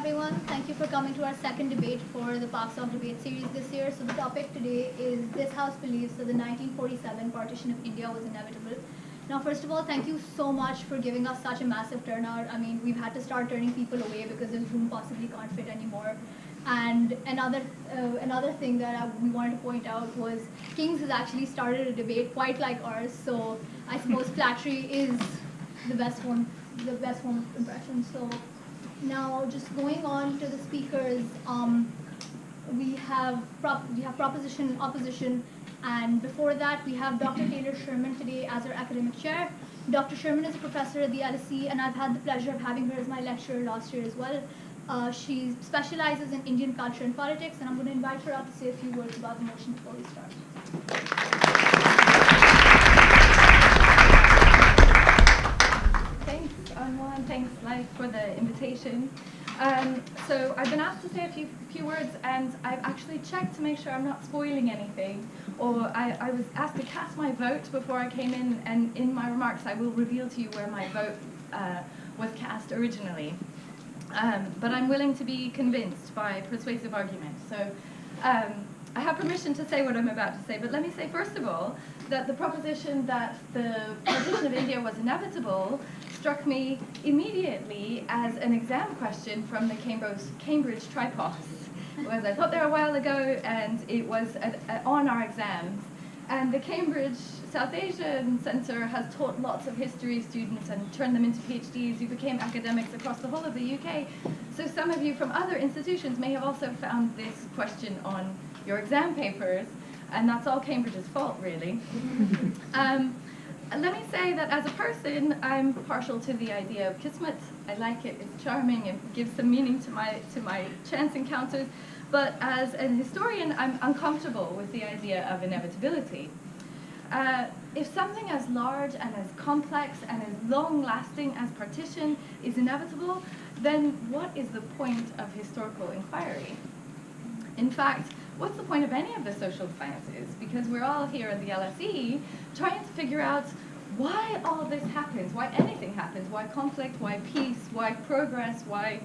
everyone. Thank you for coming to our second debate for the Pakistan debate series this year. So the topic today is this House believes that the 1947 partition of India was inevitable. Now, first of all, thank you so much for giving us such a massive turnout. I mean, we've had to start turning people away because this room possibly can't fit anymore. And another thing that we wanted to point out was Kings has actually started a debate quite like ours. So I suppose flattery is the best form of impression. So now, just going on to the speakers, we have proposition and opposition, and before that we have Dr. Taylor Sherman today as our academic chair. Dr. Sherman is a professor at the LSE, and I've had the pleasure of having her as my lecturer last year as well. She specializes in Indian culture and politics, and I'm going to invite her up to say a few words about the motion before we start. Thanks, Anwar, and thanks, for the invitation. So I've been asked to say a few words, and I've actually checked to make sure I'm not spoiling anything. Or I was asked to cast my vote before I came in, and in my remarks I will reveal to you where my vote was cast originally. But I'm willing to be convinced by persuasive argument. So I have permission to say what I'm about to say, but let me say first of all that the proposition that the partition of India was inevitable struck me immediately as an exam question from the Cambridge tripos. I taught there a while ago, and it was on our exams. And the Cambridge South Asian Centre has taught lots of history students and turned them into PhDs who became academics across the whole of the UK. So some of you from other institutions may have also found this question on your exam papers, and that's all Cambridge's fault, really. Let me say that as a person, I'm partial to the idea of kismet. I like it, it's charming, it gives some meaning to my chance encounters. But as an historian, I'm uncomfortable with the idea of inevitability. If something as large and as complex and as long-lasting as partition is inevitable, then what is the point of historical inquiry? In fact, what's the point of any of the social sciences? Because we're all here at the LSE trying to figure out why all this happens, why anything happens, why conflict, why peace, why progress, why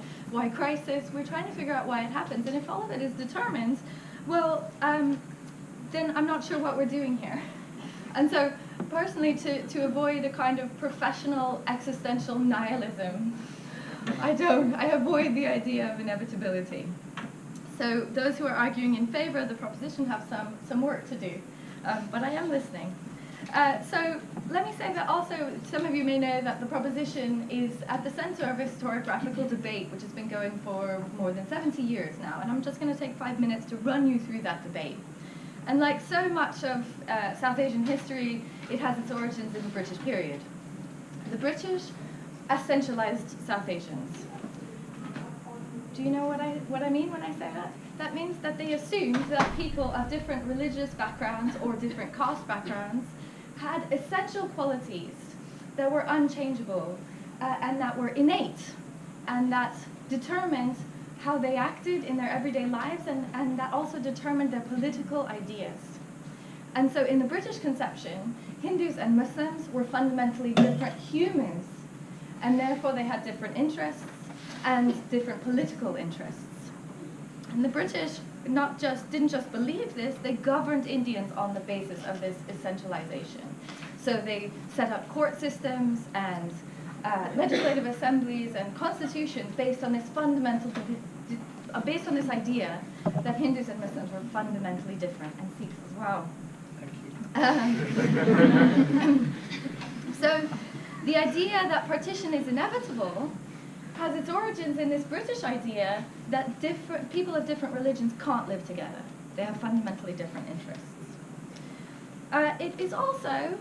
crisis. We're trying to figure out why it happens, and if all of it is determined, well, then I'm not sure what we're doing here. And so, personally, to avoid a kind of professional existential nihilism, I avoid the idea of inevitability. So those who are arguing in favor of the proposition have some work to do, but I am listening. So let me say that also, some of you may know that the proposition is at the center of a historiographical debate which has been going for more than 70 years now, and I'm just going to take 5 minutes to run you through that debate. And like so much of South Asian history, it has its origins in the British period. The British essentialized South Asians. Do you know what I mean when I say that? That means that they assumed that people of different religious backgrounds or different caste backgrounds had essential qualities that were unchangeable and that were innate and that determined how they acted in their everyday lives and that also determined their political ideas. And so in the British conception, Hindus and Muslims were fundamentally different humans, and therefore they had different interests and different political interests. And the British didn't just believe this, they governed Indians on the basis of this essentialization. So they set up court systems and legislative assemblies and constitutions based on this based on this idea that Hindus and Muslims were fundamentally different, and Sikhs as well. Thank you. So the idea that partition is inevitable has its origins in this British idea that people of different religions can't live together. They have fundamentally different interests. It is also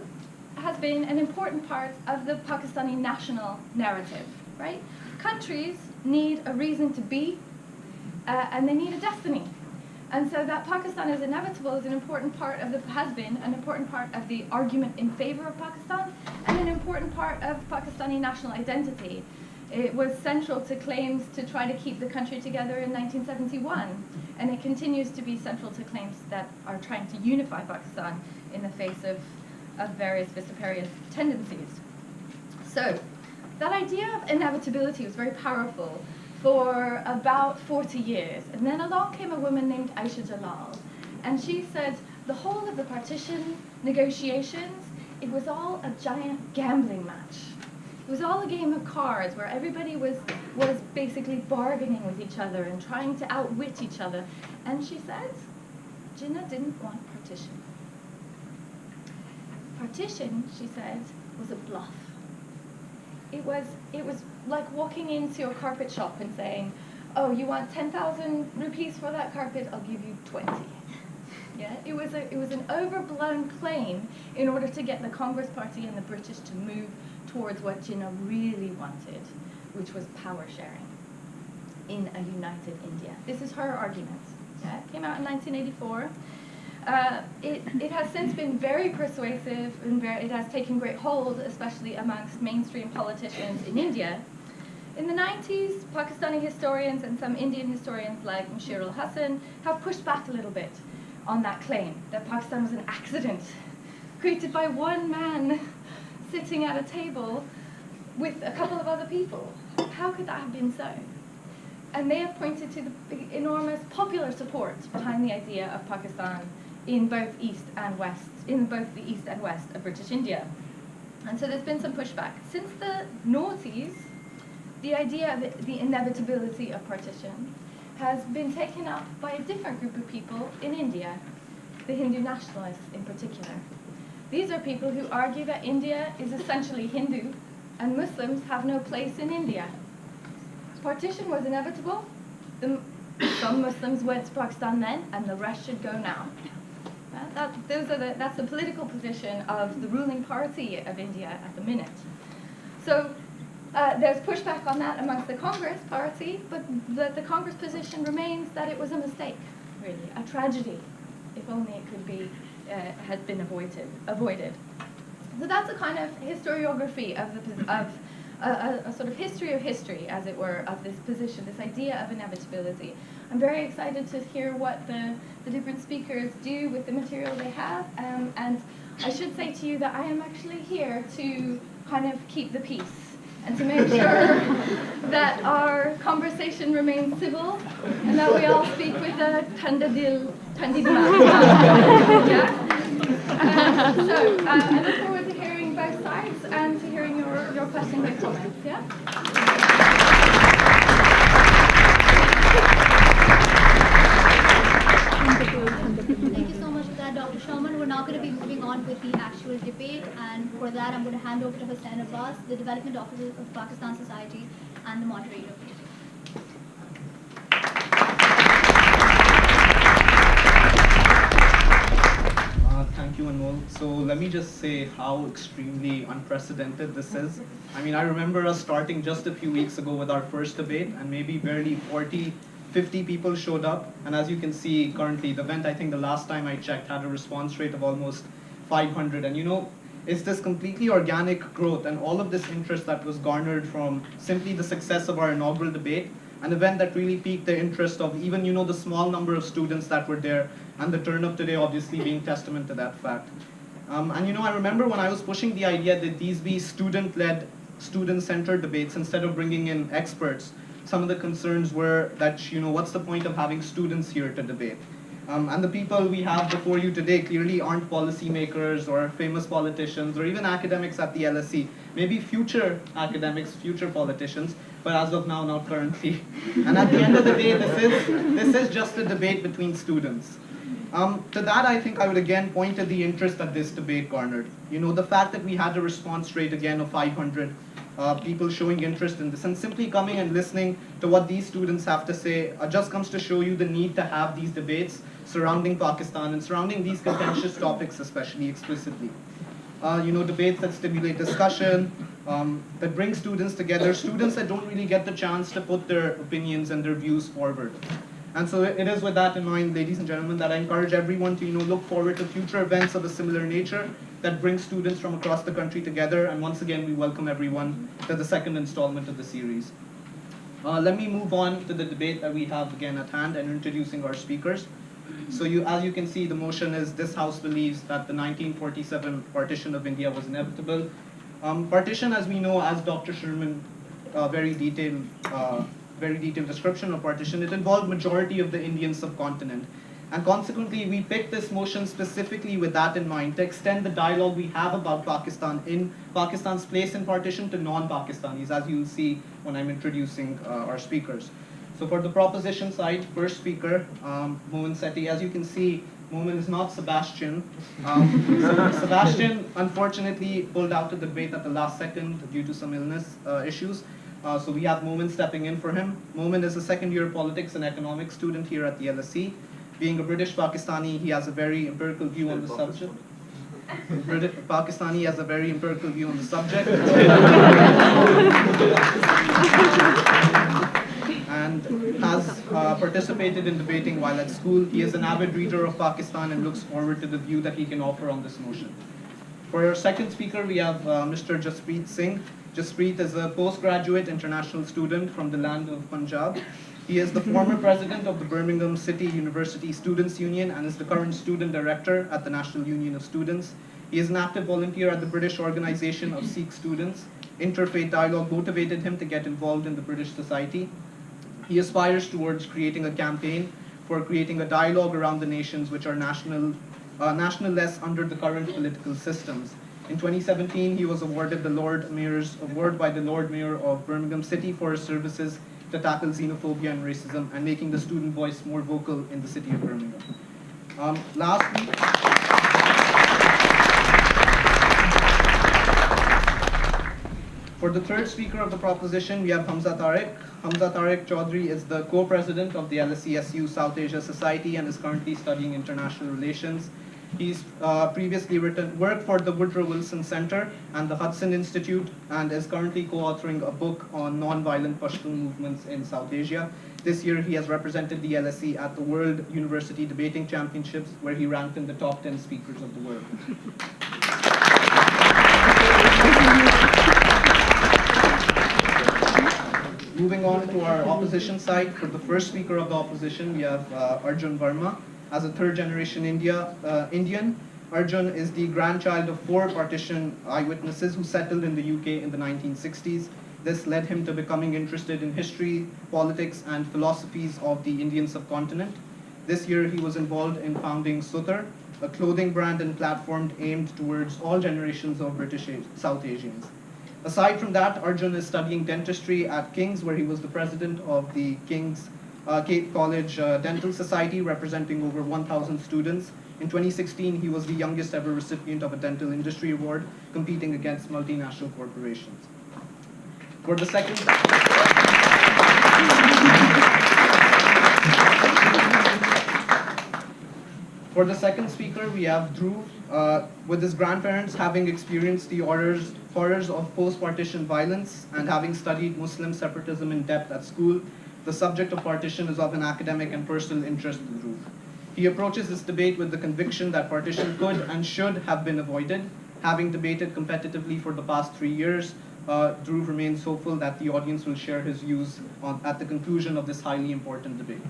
has been an important part of the Pakistani national narrative, right? Countries need a reason to be, and they need a destiny. And so that Pakistan is inevitable is an important part of has been an important part of the argument in favor of Pakistan, and an important part of Pakistani national identity. It was central to claims to try to keep the country together in 1971, and it continues to be central to claims that are trying to unify Pakistan in the face of various Vistaparian tendencies. So that idea of inevitability was very powerful for about 40 years. And then along came a woman named Aisha Jalal. And she said the whole of the partition negotiations, it was all a giant gambling match. It was all a game of cards where everybody was basically bargaining with each other and trying to outwit each other. And she said, Jinnah didn't want partition. Partition, she said, was a bluff. It was like walking into a carpet shop and saying, oh, you want 10,000 rupees for that carpet? I'll give you 20. Yeah, it was an overblown claim in order to get the Congress Party and the British to move towards what Jinnah really wanted, which was power sharing in a united India. This is her argument. Yeah, it came out in 1984. It has since been very persuasive and it has taken great hold, especially amongst mainstream politicians in India. In the 90s, Pakistani historians and some Indian historians like Mushir al-Hassan have pushed back a little bit on that claim that Pakistan was an accident created by one man sitting at a table with a couple of other people. How could that have been so? And they have pointed to the enormous popular support behind the idea of Pakistan in both East and West, in both the East and West of British India. And so there's been some pushback. Since the noughties, the idea of the inevitability of partition has been taken up by a different group of people in India, the Hindu nationalists in particular. These are people who argue that India is essentially Hindu and Muslims have no place in India. Partition was inevitable. Some Muslims went to Pakistan then, and the rest should go now. That's the political position of the ruling party of India at the minute. So there's pushback on that amongst the Congress party, but the Congress position remains that it was a mistake, really, a tragedy, if only it could be, had been avoided. So that's a kind of historiography of a sort of history of history, as it were, of this position, this idea of inevitability. I'm very excited to hear what the different speakers do with the material they have, and I should say to you that I am actually here to kind of keep the peace and to make sure that our conversation remains civil and that we all speak with a thanda dil, thandi dimag. Yeah? So I look forward to hearing both sides and to hearing your questions and comments. Yeah? Thank you so much for that, Dr. Sharman. We're now going to be moving on with the actual debate, and for that I'm going to hand over to Hussain Abbas, the Development Officer of Pakistan Society and the moderator. Thank you, Anmol. So let me just say how extremely unprecedented this is. I mean, I remember us starting just a few weeks ago with our first debate, and maybe barely 50 people showed up. And as you can see currently, the event, I think the last time I checked, had a response rate of almost 500. And you know, it's this completely organic growth and all of this interest that was garnered from simply the success of our inaugural debate, an event that really piqued the interest of even, you know, the small number of students that were there, and the turn up today obviously being testament to that fact. And you know, I remember when I was pushing the idea that these be student-led, student-centered debates instead of bringing in experts, some of the concerns were that, you know, what's the point of having students here to debate? And the people we have before you today clearly aren't policymakers or famous politicians or even academics at the LSE. Maybe future academics, future politicians, but as of now, not currently. And at the end of the day, this is just a debate between students. To that, I think I would again point to the interest that this debate garnered. You know, the fact that we had a response rate again of 500, people showing interest in this, and simply coming and listening to what these students have to say just comes to show you the need to have these debates surrounding Pakistan and surrounding these contentious topics, especially explicitly. You know, debates that stimulate discussion, that bring students together, students that don't really get the chance to put their opinions and their views forward. And so it is with that in mind, ladies and gentlemen, that I encourage everyone to, you know, look forward to future events of a similar nature that bring students from across the country together. And once again, we welcome everyone to the second installment of the series. Let me move on to the debate that we have again at hand and introducing our speakers. So as you can see, the motion is this House believes that the 1947 partition of India was inevitable. Partition, as we know, as Dr. Sharman very detailed very detailed description of partition. It involved majority of the Indian subcontinent. And consequently, we picked this motion specifically with that in mind, to extend the dialogue we have about Pakistan in Pakistan's place in partition to non-Pakistanis, as you'll see when I'm introducing our speakers. So for the proposition side, first speaker, Momin Sethi. As you can see, Momin is not Sebastian. So Sebastian, unfortunately, pulled out of the debate at the last second due to some illness issues. So we have Momin stepping in for him. Momin is a second-year politics and economics student here at the LSE. Being a British Pakistani, he has a very empirical view on the subject. British Pakistani has a very empirical view on the subject. And has participated in debating while at school. He is an avid reader of Pakistan and looks forward to the view that he can offer on this motion. For our second speaker, we have Mr. Jaspreet Singh. Jaspreet is a postgraduate international student from the land of Punjab. He is the former president of the Birmingham City University Students' Union and is the current student director at the National Union of Students. He is an active volunteer at the British Organization of Sikh Students. Interfaith dialogue motivated him to get involved in the British society. He aspires towards creating a campaign for creating a dialogue around the nations which are nationalist under the current political systems. In 2017, he was awarded the Lord Mayor's Award by the Lord Mayor of Birmingham City for his services to tackle xenophobia and racism and making the student voice more vocal in the city of Birmingham. Lastly, for the third speaker of the proposition, we have Hamza Tariq. Hamza Tariq Chaudhry is the co-president of the LSE SU South Asia Society and is currently studying international relations. He's previously worked for the Woodrow Wilson Center and the Hudson Institute and is currently co-authoring a book on non-violent Pashtun movements in South Asia. This year he has represented the LSE at the World University Debating Championships, where he ranked in the top 10 speakers of the world. Moving on to our opposition side, for the first speaker of the opposition, we have Arjun Verma. As a third-generation Indian, Arjun is the grandchild of 4 partition eyewitnesses who settled in the UK in the 1960s. This led him to becoming interested in history, politics, and philosophies of the Indian subcontinent. This year, he was involved in founding Sutar, a clothing brand and platform aimed towards all generations of British South Asians. Aside from that, Arjun is studying dentistry at King's, where he was the president of the King's Cape College Dental Society, representing over 1,000 students. In 2016, he was the youngest ever recipient of a dental industry award, competing against multinational corporations. For the second speaker, we have Dhruv. With his grandparents having experienced the horrors of post-partition violence and having studied Muslim separatism in depth at school, the subject of partition is of an academic and personal interest to Dhruv. He approaches this debate with the conviction that partition could and should have been avoided. Having debated competitively for the past 3 years, Dhruv remains hopeful that the audience will share his views at the conclusion of this highly important debate.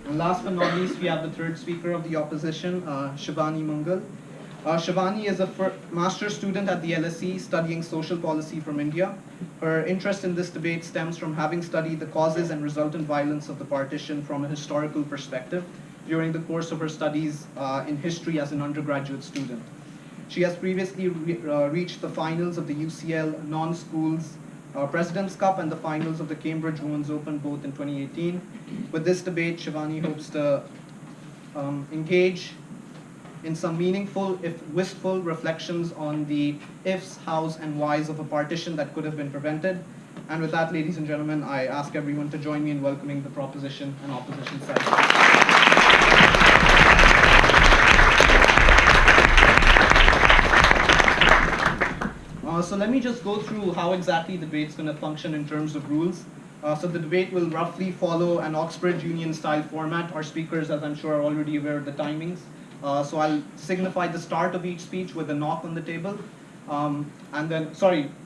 And last but not least, we have the third speaker of the opposition, Shivani Mangal. Shivani is a master's student at the LSE studying social policy from India. Her interest in this debate stems from having studied the causes and resultant violence of the partition from a historical perspective during the course of her studies in history as an undergraduate student. She has previously reached the finals of the UCL non-schools President's Cup and the finals of the Cambridge Women's Open, both in 2018. With this debate, Shivani hopes to engage in some meaningful, if wistful, reflections on the ifs, hows, and whys of a partition that could have been prevented. And with that, ladies and gentlemen, I ask everyone to join me in welcoming the proposition and opposition side. So let me just go through how exactly the debate's going to function in terms of rules. So the debate will roughly follow an Oxbridge Union-style format. Our speakers, as I'm sure, are already aware of the timings. So I'll signify the start of each speech with a knock on the table. And then,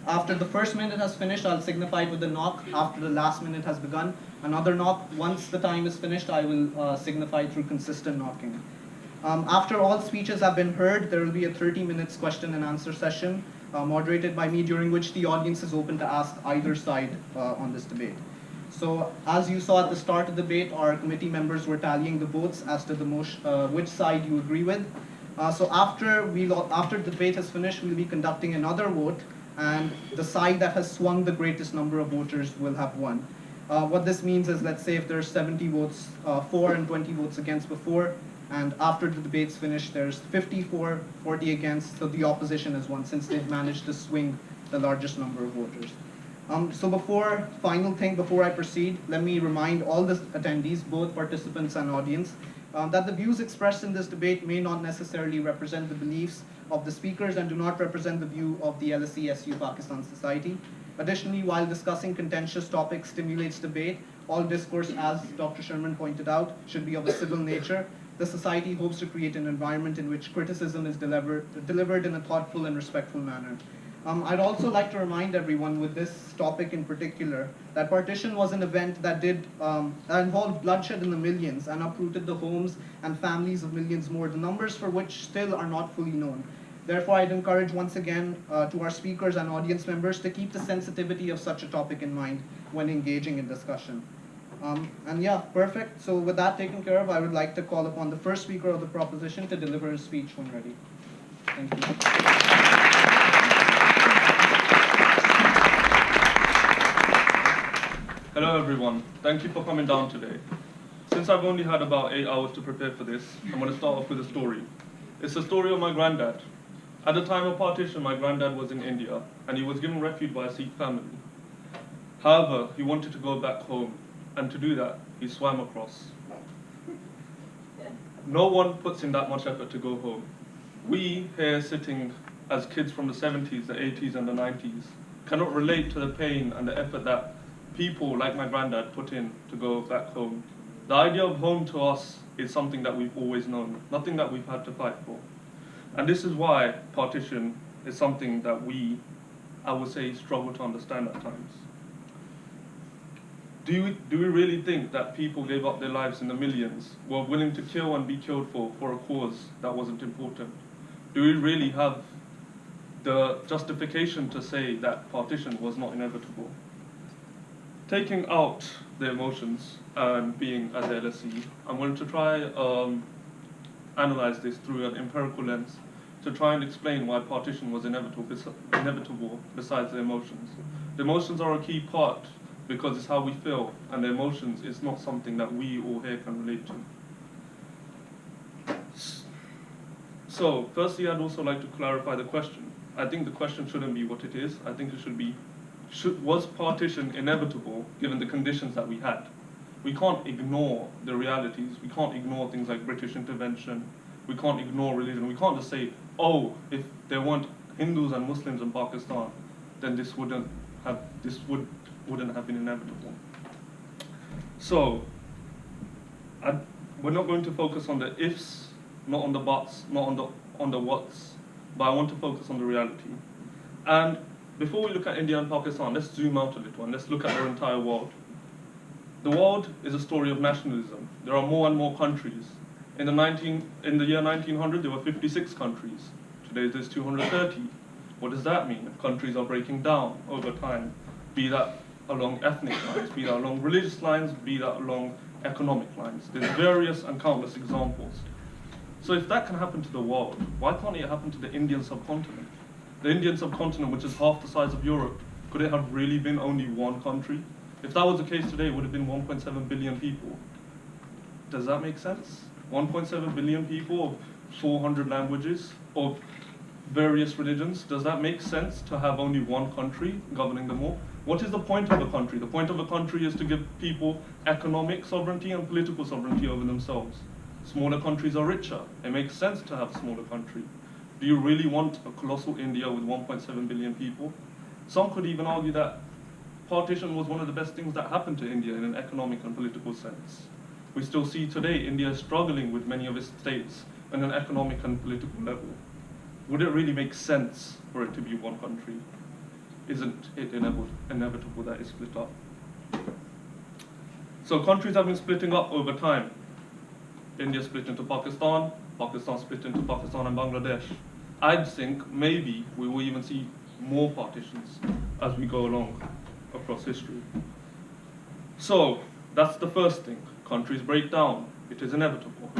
after the first minute has finished, I'll signify it with a knock. After the last minute has begun, another knock. Once the time is finished, I will signify through consistent knocking. After all speeches have been heard, there will be a 30 minutes question and answer session moderated by me, during which the audience is open to ask either side on this debate. So as you saw at the start of the debate, our committee members were tallying the votes as to the which side you agree with. So after the debate is finished, we'll be conducting another vote, and the side that has swung the greatest number of voters will have won. What this means is, let's say if there's 70 votes for and 20 votes against before, and after the debate's finished, there's 50 for, 40 against, so the opposition has won, since they've managed to swing the largest number of voters. So before I proceed, let me remind all the attendees, both participants and audience, that the views expressed in this debate may not necessarily represent the beliefs of the speakers and do not represent the view of the LSE SU Pakistan Society. Additionally, while discussing contentious topics stimulates debate, all discourse, as Dr. Sherman pointed out, should be of a civil nature. The Society hopes to create an environment in which criticism is delivered in a thoughtful and respectful manner. I'd also like to remind everyone with this topic in particular that Partition was an event that involved bloodshed in the millions and uprooted the homes and families of millions more, the numbers for which still are not fully known. Therefore, I'd encourage once again to our speakers and audience members to keep the sensitivity of such a topic in mind when engaging in discussion. And yeah, perfect. So with that taken care of, I would like to call upon the first speaker of the proposition to deliver his speech when ready. Thank you. Hello everyone, thank you for coming down today. Since I've only had about 8 hours to prepare for this, I'm going to start off with a story. It's the story of my granddad. At the time of partition, my granddad was in India, and he was given refuge by a Sikh family. However, he wanted to go back home, and to do that, he swam across. No one puts in that much effort to go home. We here sitting as kids from the 70s, the 80s, and the 90s cannot relate to the pain and the effort that people like my granddad put in to go back home. The idea of home to us is something that we've always known, nothing that we've had to fight for. And this is why partition is something that we, I would say, struggle to understand at times. Do we really think that people gave up their lives in the millions, were willing to kill and be killed for a cause that wasn't important? Do we really have the justification to say that partition was not inevitable? Taking out the emotions and being at the LSE, I'm going to try analyze this through an empirical lens to try and explain why partition was inevitable besides the emotions. The emotions are a key part because it's how we feel, and the emotions is not something that we all here can relate to. So, firstly, I'd also like to clarify the question. I think the question shouldn't be what it is. I think it should be, was partition inevitable given the conditions that we had? We can't ignore the realities. We can't ignore things like British intervention. We can't ignore religion. We can't just say, oh, if there weren't Hindus and Muslims in Pakistan, then this wouldn't have been inevitable. So, we're not going to focus on the ifs, not on the buts, not on the whats, but I want to focus on the reality. And before we look at India and Pakistan, let's zoom out a little and let's look at our entire world. The world is a story of nationalism. There are more and more countries. In the year 1900, there were 56 countries. Today, there's 230. What does that mean? Countries are breaking down over time, be that along ethnic lines, be that along religious lines, be that along economic lines. There's various and countless examples. So if that can happen to the world, why can't it happen to the Indian subcontinent? The Indian subcontinent, which is half the size of Europe, could it have really been only one country? If that was the case today, it would have been 1.7 billion people. Does that make sense? 1.7 billion people of 400 languages, of various religions. Does that make sense to have only one country governing them all? What is the point of a country? The point of a country is to give people economic sovereignty and political sovereignty over themselves. Smaller countries are richer. It makes sense to have a smaller country. Do you really want a colossal India with 1.7 billion people? Some could even argue that partition was one of the best things that happened to India in an economic and political sense. We still see today India is struggling with many of its states on an economic and political level. Would it really make sense for it to be one country? Isn't it inevitable that it's split up? So countries have been splitting up over time. India split into Pakistan, Pakistan split into Pakistan and Bangladesh. I'd think maybe we will even see more partitions as we go along across history. So that's the first thing. Countries break down. It is inevitable.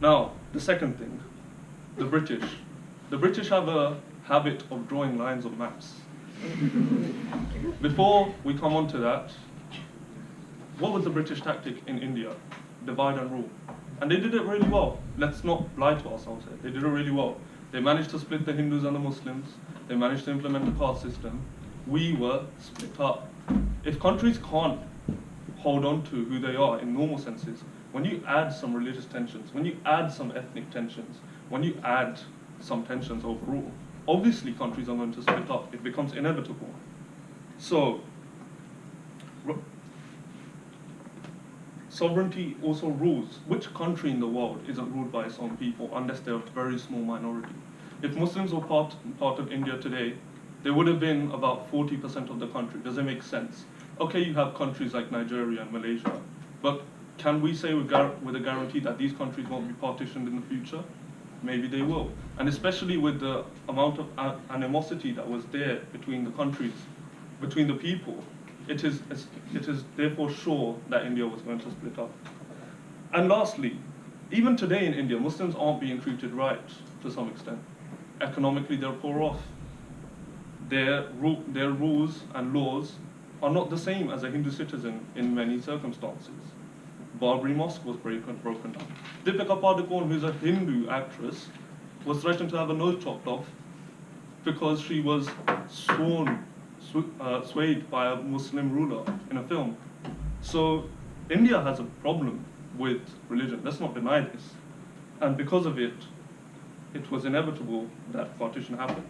Now, the second thing, the British. The British have a habit of drawing lines on maps. Before we come on to that, what was the British tactic in India? Divide and rule. And they did it really well. Let's not lie to ourselves here. They did it really well. They managed to split the Hindus and the Muslims. They managed to implement the caste system. We were split up. If countries can't hold on to who they are in normal senses, when you add some religious tensions, when you add some ethnic tensions, when you add some tensions overall, obviously countries are going to split up. It becomes inevitable. So, sovereignty also rules. Which country in the world isn't ruled by its own people unless they're a very small minority? If Muslims were part of India today, they would have been about 40% of the country. Does it make sense? Okay, you have countries like Nigeria and Malaysia, but can we say with a guarantee that these countries won't be partitioned in the future? Maybe they will. And especially with the amount of animosity that was there between the countries, between the people, it is therefore sure that India was going to split up. And lastly, even today in India, Muslims aren't being treated right to some extent. Economically, they're poor off. Their rules and laws are not the same as a Hindu citizen in many circumstances. Barbary Mosque was broken down. Deepika Padukone, who's a Hindu actress, was threatened to have her nose chopped off because she was swayed by a Muslim ruler in a film. So India has a problem with religion. Let's not deny this. And because of it, it was inevitable that partition happened.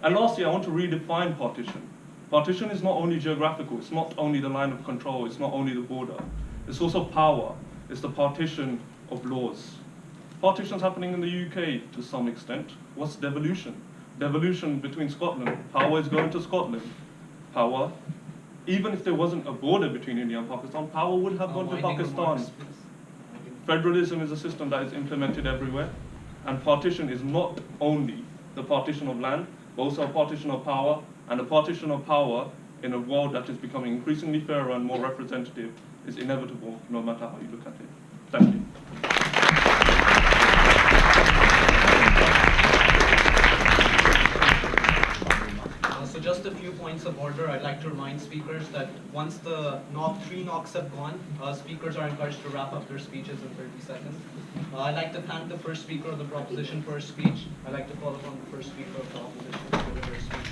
And lastly, I want to redefine partition. Partition is not only geographical, it's not only the line of control, it's not only the border. It's also power. It's the partition of laws. Partition's happening in the UK to some extent. What's devolution? Devolution between Scotland. Power is going to Scotland. Power, even if there wasn't a border between India and Pakistan, power would have gone to Pakistan. Federalism is a system that is implemented everywhere. And partition is not only the partition of land, but also a partition of power, and a partition of power in a world that is becoming increasingly fairer and more representative is inevitable, no matter how you look at it. Thank you. So just a few points of order. I'd like to remind speakers that once the three knocks have gone, speakers are encouraged to wrap up their speeches in 30 seconds. I'd like to thank the first speaker of the proposition for her speech. I'd like to call upon the first speaker of the opposition to deliver her speech.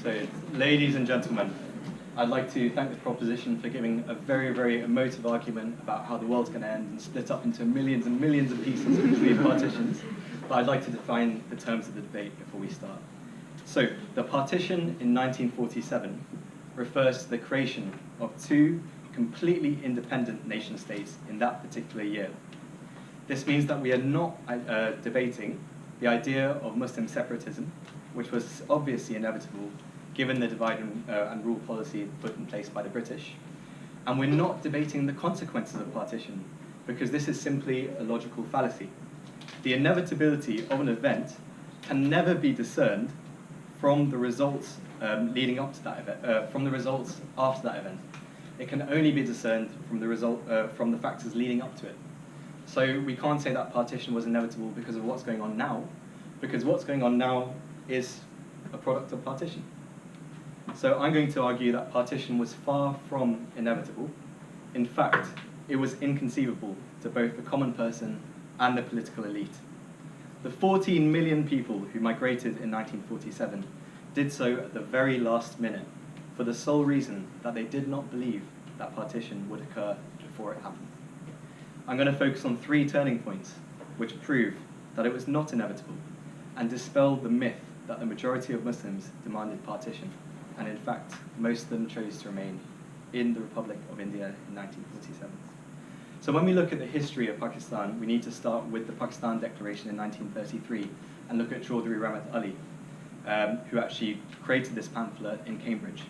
So, ladies and gentlemen, I'd like to thank the proposition for giving a very, very emotive argument about how the world's going to end and split up into millions and millions of pieces between partitions. But I'd like to define the terms of the debate before we start. So, the partition in 1947 refers to the creation of two completely independent nation states in that particular year. This means that we are not debating the idea of Muslim separatism, which was obviously inevitable given the divide and rule policy put in place by the British. And we're not debating the consequences of partition, because this is simply a logical fallacy. The inevitability of an event can never be discerned from the results leading up to that event, from the results after that event. It can only be discerned from the factors leading up to it. So we can't say that partition was inevitable because of what's going on now, because what's going on now is a product of partition. So I'm going to argue that partition was far from inevitable. In fact, it was inconceivable to both the common person and the political elite. The 14 million people who migrated in 1947 did so at the very last minute for the sole reason that they did not believe that partition would occur before it happened. I'm going to focus on three turning points which prove that it was not inevitable and dispel the myth that the majority of Muslims demanded partition, and in fact, most of them chose to remain in the Republic of India in 1947. So when we look at the history of Pakistan, we need to start with the Pakistan Declaration in 1933 and look at Chaudhry Rahmat Ali, who actually created this pamphlet in Cambridge.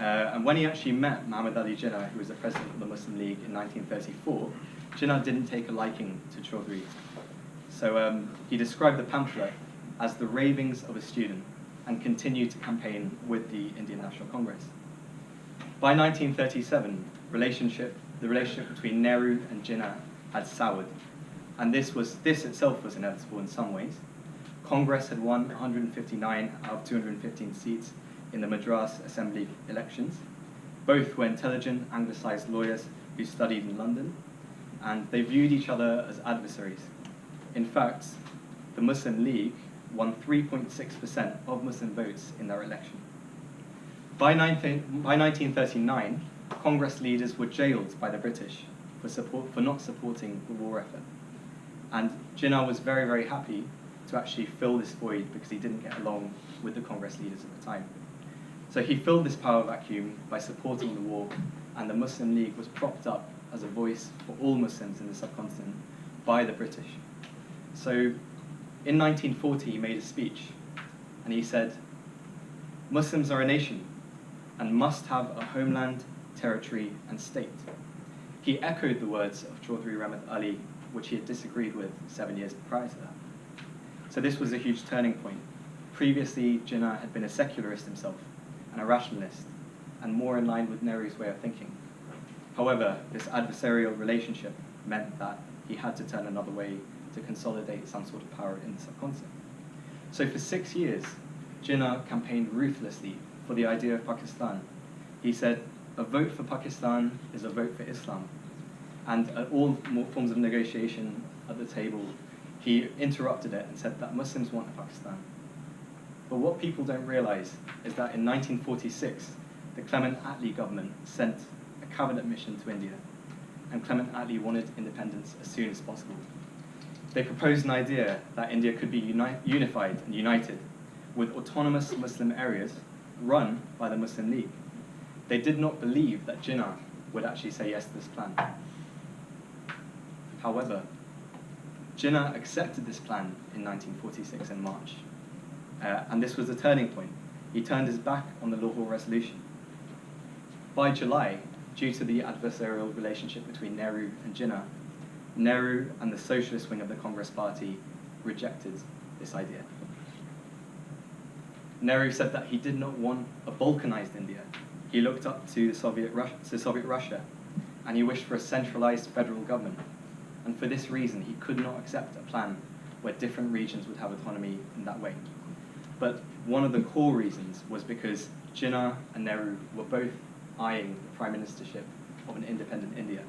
And when he actually met Muhammad Ali Jinnah, who was the president of the Muslim League in 1934, Jinnah didn't take a liking to Chaudhry. So he described the pamphlet as the ravings of a student and continued to campaign with the Indian National Congress. By 1937, the relationship between Nehru and Jinnah had soured, and this itself was inevitable in some ways. Congress had won 159 out of 215 seats in the Madras Assembly elections. Both were intelligent, anglicised lawyers who studied in London, and they viewed each other as adversaries. In fact, the Muslim League won 3.6% of Muslim votes in their election. By 1939, Congress leaders were jailed by the British for not supporting the war effort. And Jinnah was very, very happy to actually fill this void because he didn't get along with the Congress leaders at the time. So he filled this power vacuum by supporting the war, and the Muslim League was propped up as a voice for all Muslims in the subcontinent by the British. So in 1940, he made a speech, and he said, "Muslims are a nation and must have a homeland, territory, and state." He echoed the words of Chaudhry Rahmat Ali, which he had disagreed with 7 years prior to that. So this was a huge turning point. Previously, Jinnah had been a secularist himself, and a rationalist, and more in line with Nehru's way of thinking. However, this adversarial relationship meant that he had to turn another way to consolidate some sort of power in the subcontinent. So for 6 years, Jinnah campaigned ruthlessly for the idea of Pakistan. He said, "A vote for Pakistan is a vote for Islam." And at all forms of negotiation at the table, he interrupted it and said that Muslims want a Pakistan. But what people don't realize is that in 1946, the Clement Attlee government sent a cabinet mission to India, and Clement Attlee wanted independence as soon as possible. They proposed an idea that India could be unified and united with autonomous Muslim areas run by the Muslim League. They did not believe that Jinnah would actually say yes to this plan. However, Jinnah accepted this plan in 1946 in March, and this was a turning point. He turned his back on the Lahore Resolution. By July, due to the adversarial relationship between Nehru and Jinnah, Nehru and the socialist wing of the Congress Party rejected this idea. Nehru said that he did not want a Balkanized India. He looked up to Soviet Russia, and he wished for a centralized federal government. And for this reason, he could not accept a plan where different regions would have autonomy in that way. But one of the core reasons was because Jinnah and Nehru were both eyeing the prime ministership of an independent India.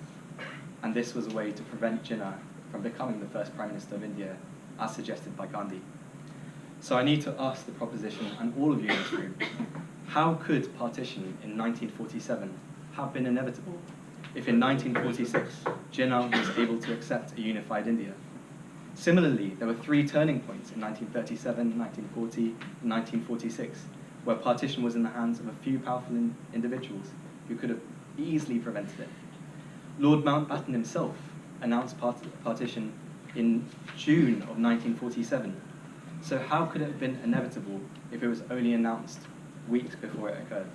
And this was a way to prevent Jinnah from becoming the first prime minister of India, as suggested by Gandhi. So I need to ask the proposition, and all of you in this room, how could partition in 1947 have been inevitable if in 1946 Jinnah was able to accept a unified India? Similarly, there were 3 turning points in 1937, 1940, and 1946, where partition was in the hands of a few powerful individuals who could have easily prevented it. Lord Mountbatten himself announced partition in June of 1947. So how could it have been inevitable if it was only announced weeks before it occurred?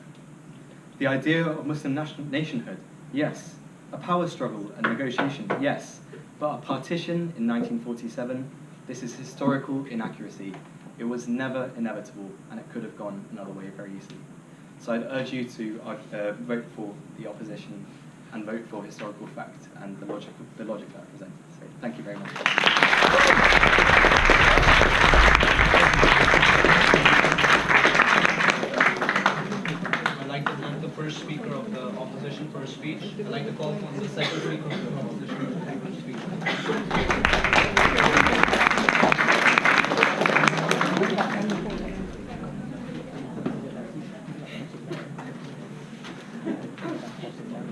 The idea of Muslim nationhood, yes. A power struggle and negotiation, yes. But a partition in 1947, this is historical inaccuracy. It was never inevitable, and it could have gone another way very easily. So I'd urge you to vote for the opposition and vote for historical fact and the logic that I present. So thank you very much. I'd like to thank the first speaker of the opposition for a speech. I'd like to call upon the second speaker of the opposition to make a speech.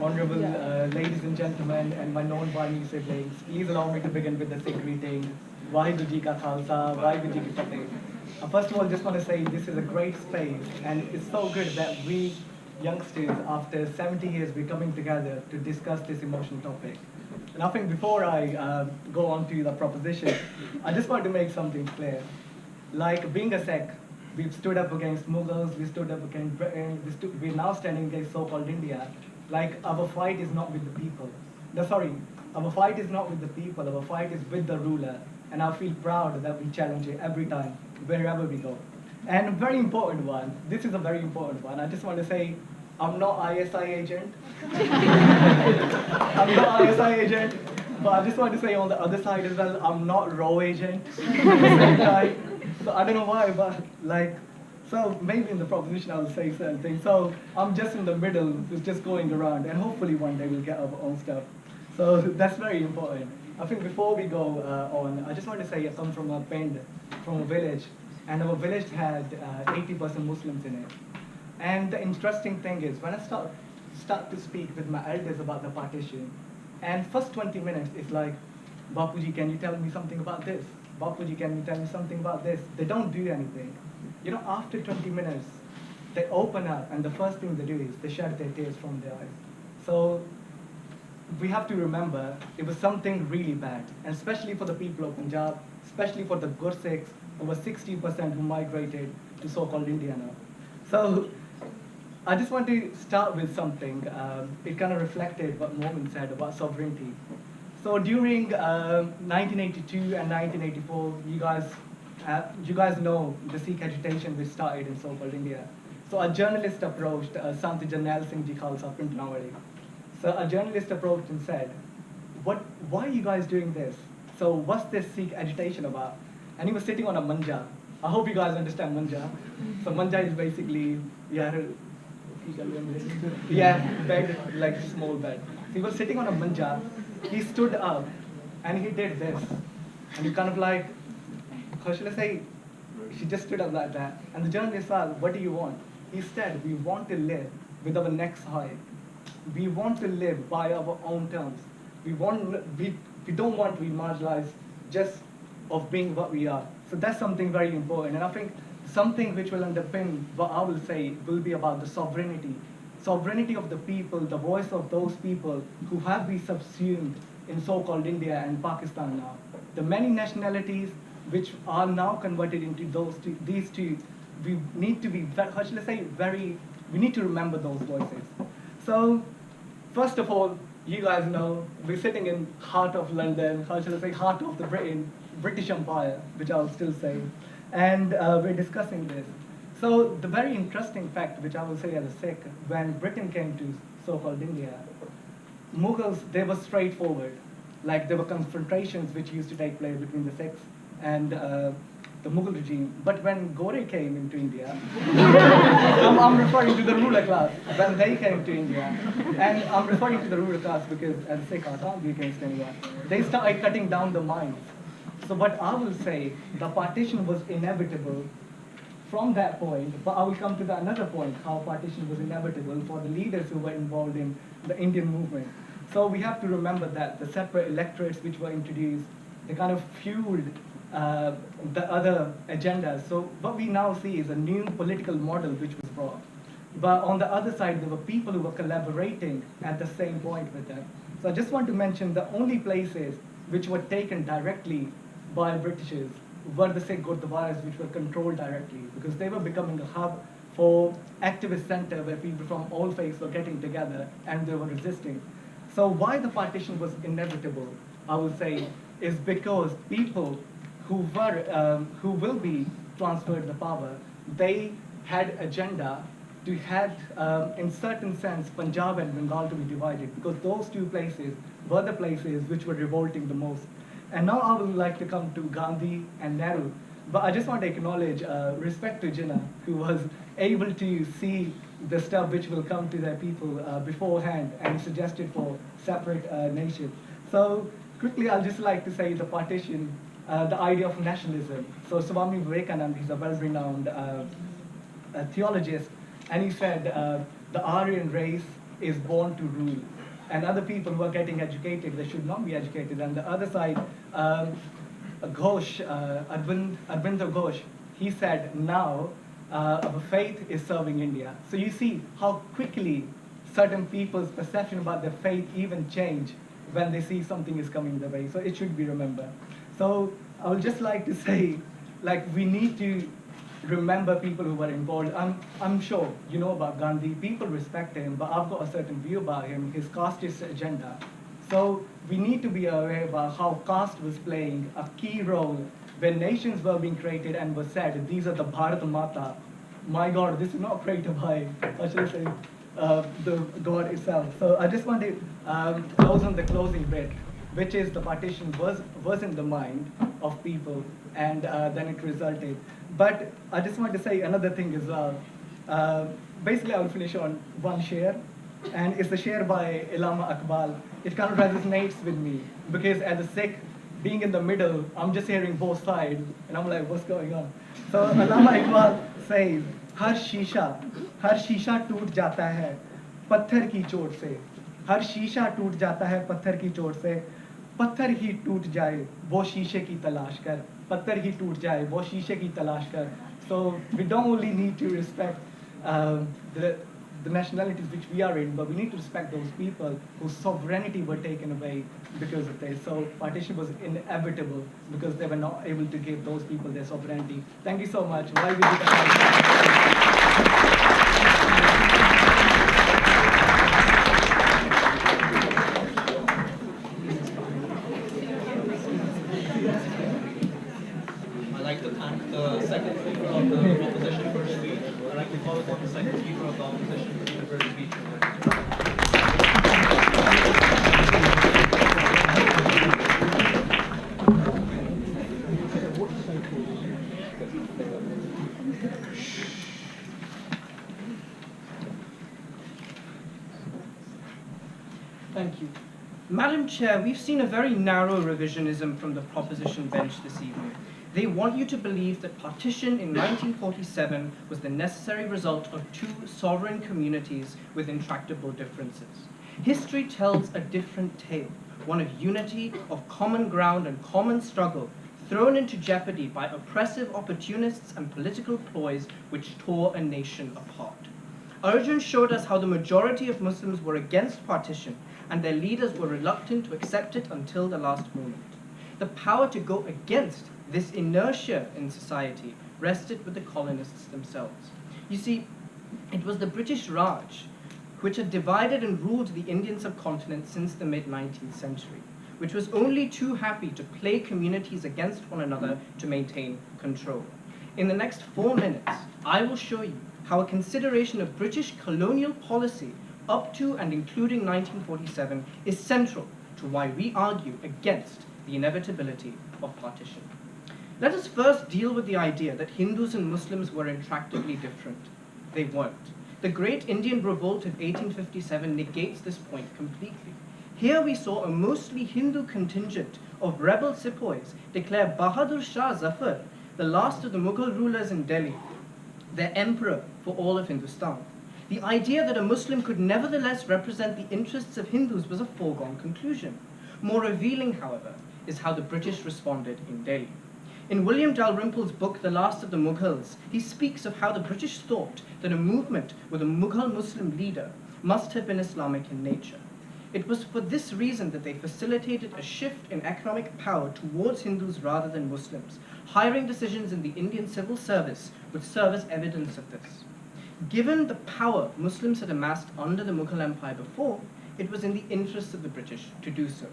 Honorable ladies and gentlemen, and my non-Barmi siblings, please allow me to begin with the Sikh greeting. Vaheguru Ji Ka Khalsa, Vaheguru Ji Ki Fateh. First of all, just want to say this is a great space, and it's so good that we youngsters, after 70 years, we're coming together to discuss this emotional topic. And I think before I go on to the proposition, I just want to make something clear. Like being a Sikh, We've stood up against Mughals, we stood up against Britain, we're now standing against so-called India. Like, our fight is not with the people. No, sorry, our fight is not with the people, our fight is with the ruler. And I feel proud that we challenge it every time, wherever we go. And a very important one, this is a very important one. I just want to say, I'm not ISI agent. I'm not ISI agent, but I just want to say on the other side as well, I'm not RAW agent at the same time. So I don't know why, but like, so maybe in the proposition I'll say certain things. So I'm just in the middle, it's just going around, and hopefully one day we'll get our own stuff. So that's very important. I think before we go on, I just want to say I come from a Pind, from a village, and our village had 80% Muslims in it. And the interesting thing is, when I start to speak with my elders about the partition, and first 20 minutes is like, Bapuji, can you tell me something about this? Bapuji, can you tell me something about this? They don't do anything. You know, after 20 minutes, they open up, and the first thing they do is they shed their tears from their eyes. So we have to remember it was something really bad, and especially for the people of Punjab, especially for the Gursikhs, over 60% who migrated to so-called India now. So I just want to start with something. It kind of reflected what Momin said about sovereignty. So during 1982 and 1984, you guys know the Sikh agitation which started in so-called India. So a journalist approached Sant Jarnail Singh Ji Khalsa Pintnawali. So a journalist approached and said, why are you guys doing this? So what's this Sikh agitation about? And he was sitting on a manja. I hope you guys understand manja. So manja is basically, bed, like a small bed. So he was sitting on a manja. He stood up and he did this. And he kind of like, how should I say, she just stood up like that. And the journalist asked, what do you want? He said, we want to live with our necks high. We want to live by our own terms. We don't want to be marginalized just of being what we are. So that's something very important. And I think something which will underpin what I will say will be about the sovereignty. Sovereignty of the people, the voice of those people who have been subsumed in so-called India and Pakistan now. The many nationalities which are now converted into these two, we need to be, how should I say, we need to remember those voices. So, first of all, you guys know, we're sitting in heart of London, how should I say, heart of the British Empire, which I'll still say, and we're discussing this. So the very interesting fact, which I will say as a Sikh, when Britain came to so-called India, Mughals, they were straightforward. Like there were confrontations which used to take place between the Sikhs and the Mughal regime. But when Gore came into India, I'm referring to the ruler class, when they came to India, and I'm referring to the ruler class because as a Sikh, I can't be against anyone, they started cutting down the mines. So what I will say, the partition was inevitable from that point, but I will come to another point, how partition was inevitable for the leaders who were involved in the Indian movement. So we have to remember that the separate electorates which were introduced, they kind of fueled the other agendas. So what we now see is a new political model which was brought. But on the other side, there were people who were collaborating at the same point with them. So I just want to mention the only places which were taken directly by Britishers were the Sikh Gurdwaras, which were controlled directly, because they were becoming a hub for activist center where people from all faiths were getting together and they were resisting. So why the partition was inevitable, I would say, is because people who will be transferred the power, they had agenda to have, in certain sense, Punjab and Bengal to be divided, because those two places were the places which were revolting the most. And now I would like to come to Gandhi and Nehru, but I just want to acknowledge respect to Jinnah, who was able to see the stuff which will come to their people beforehand and suggested for separate nation. So quickly, I'll just like to say the partition, the idea of nationalism. So Swami Vivekananda, he's a well-renowned theologist, and he said the Aryan race is born to rule. And other people who are getting educated, they should not be educated. And the other side, Ghosh, Arvinder Ghosh, he said, now our faith is serving India. So you see how quickly certain people's perception about their faith even change when they see something is coming their way. So it should be remembered. So I would just like to say, like, we need to remember people who were involved. I'm sure you know about Gandhi. People respect him, but I've got a certain view about him, his casteist agenda. So we need to be aware about how caste was playing a key role when nations were being created and was said, these are the Bharat Mata. My God, this is not created by, I should say, the God itself. So I just want to close on the closing bit, which is the partition was in the mind of people, and then it resulted. But I just want to say another thing as well. Basically, I'll finish on one share, and it's a share by Allama Iqbal. It kind of resonates with me, because as a Sikh, being in the middle, I'm just hearing both sides, and I'm like, what's going on? So Allama Iqbal says, हर शीशा टूट जाता है पत्थर की चोट से, हर शीशा टूट जाता है पत्थर की चोट से, पत्थर ही टूट जाए वो शीशे की तलाश कर, पत्थर ही टूट जाए वो शीशे की तलाश कर. So we don't only need to respect the nationalities which we are in, but we need to respect those people whose sovereignty were taken away because of this. So partition was inevitable because they were not able to give those people their sovereignty. Thank you so much. Why we did I'd like to thank the second speaker of the proposition for his speech. I'd like to call upon the second speaker of the opposition to deliver his speech. Thank you. Madam Chair, we've seen a very narrow revisionism from the proposition bench this evening. They want you to believe that partition in 1947 was the necessary result of two sovereign communities with intractable differences. History tells a different tale, one of unity, of common ground and common struggle, thrown into jeopardy by oppressive opportunists and political ploys which tore a nation apart. Arjun showed us how the majority of Muslims were against partition, and their leaders were reluctant to accept it until the last moment. The power to go against this inertia in society rested with the colonists themselves. You see, it was the British Raj which had divided and ruled the Indian subcontinent since the mid-19th century, which was only too happy to play communities against one another to maintain control. In the next 4 minutes, I will show you how a consideration of British colonial policy up to and including 1947 is central to why we argue against the inevitability of partition. Let us first deal with the idea that Hindus and Muslims were intractably different. They weren't. The Great Indian Revolt of 1857 negates this point completely. Here we saw a mostly Hindu contingent of rebel sepoys declare Bahadur Shah Zafar, the last of the Mughal rulers in Delhi, their emperor for all of Hindustan. The idea that a Muslim could nevertheless represent the interests of Hindus was a foregone conclusion. More revealing, however, is how the British responded in Delhi. In William Dalrymple's book, The Last of the Mughals, he speaks of how the British thought that a movement with a Mughal Muslim leader must have been Islamic in nature. It was for this reason that they facilitated a shift in economic power towards Hindus rather than Muslims. Hiring decisions in the Indian civil service would serve as evidence of this. Given the power Muslims had amassed under the Mughal Empire before, it was in the interests of the British to do so.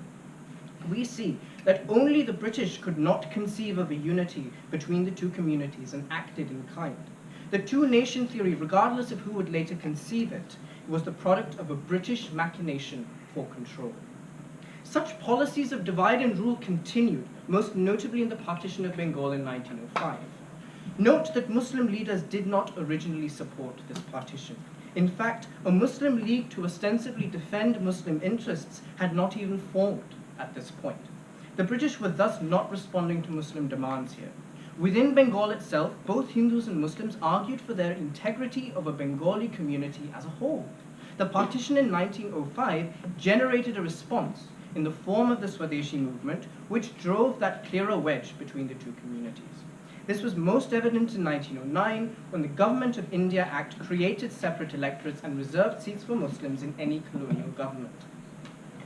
We see that only the British could not conceive of a unity between the two communities and acted in kind. The two-nation theory, regardless of who would later conceive it, was the product of a British machination for control. Such policies of divide and rule continued, most notably in the partition of Bengal in 1905. Note that Muslim leaders did not originally support this partition. In fact, a Muslim league to ostensibly defend Muslim interests had not even formed at this point. The British were thus not responding to Muslim demands here. Within Bengal itself, both Hindus and Muslims argued for their integrity of a Bengali community as a whole. The partition in 1905 generated a response in the form of the Swadeshi movement, which drove that clearer wedge between the two communities. This was most evident in 1909, when the Government of India Act created separate electorates and reserved seats for Muslims in any colonial government.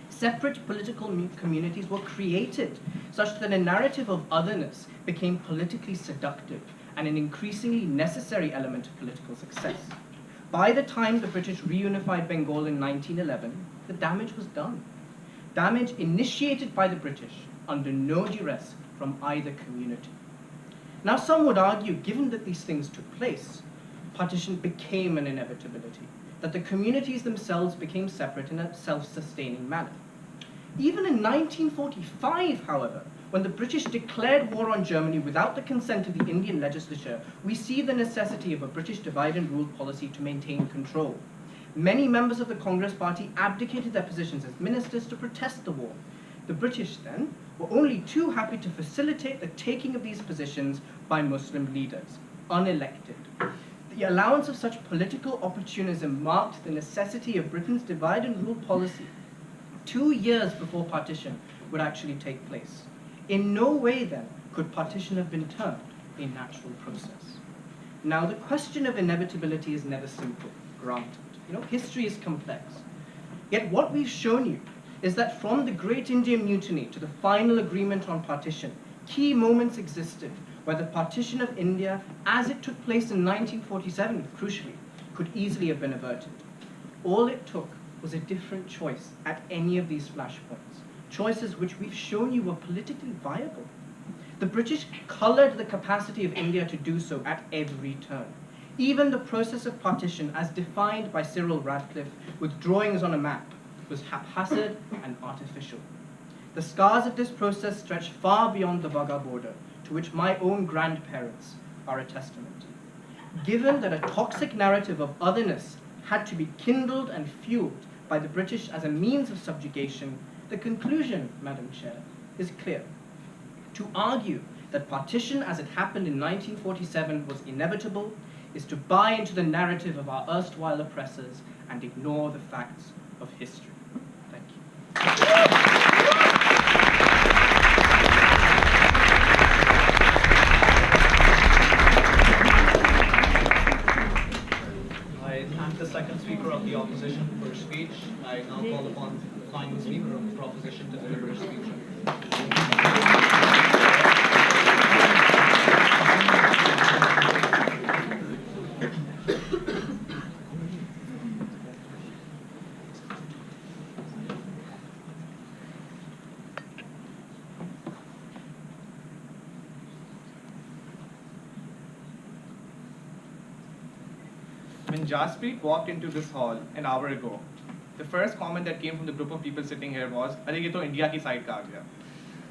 Separate political communities were created such that a narrative of otherness became politically seductive, and an increasingly necessary element of political success. By the time the British reunified Bengal in 1911, the damage was done. Damage initiated by the British under no duress from either community. Now, some would argue, given that these things took place, partition became an inevitability, that the communities themselves became separate in a self-sustaining manner. Even in 1945, however, when the British declared war on Germany without the consent of the Indian legislature, we see the necessity of a British divide and rule policy to maintain control. Many members of the Congress Party abdicated their positions as ministers to protest the war. The British, then, were only too happy to facilitate the taking of these positions by Muslim leaders, unelected. The allowance of such political opportunism marked the necessity of Britain's divide and rule policy 2 years before partition would actually take place. In no way, then, could partition have been termed a natural process. Now, the question of inevitability is never simple, granted. History is complex. Yet what we've shown you is that from the Great Indian Mutiny to the final agreement on partition, key moments existed where the partition of India, as it took place in 1947, crucially, could easily have been averted. All it took was a different choice at any of these flashpoints, choices which we've shown you were politically viable. The British colored the capacity of India to do so at every turn. Even the process of partition, as defined by Cyril Radcliffe with drawings on a map, was haphazard and artificial. The scars of this process stretch far beyond the Wagah border, to which my own grandparents are a testament. Given that a toxic narrative of otherness had to be kindled and fueled by the British as a means of subjugation, the conclusion, Madam Chair, is clear. To argue that partition as it happened in 1947 was inevitable is to buy into the narrative of our erstwhile oppressors and ignore the facts of history. Thank you. I thank the second speaker of the opposition for his speech. I now call upon the final speaker of the proposition to deliver his speech. When Jaspreet walked into this hall an hour ago, the first comment that came from the group of people sitting here was, "Arey, ye to India ki side ka aa gaya."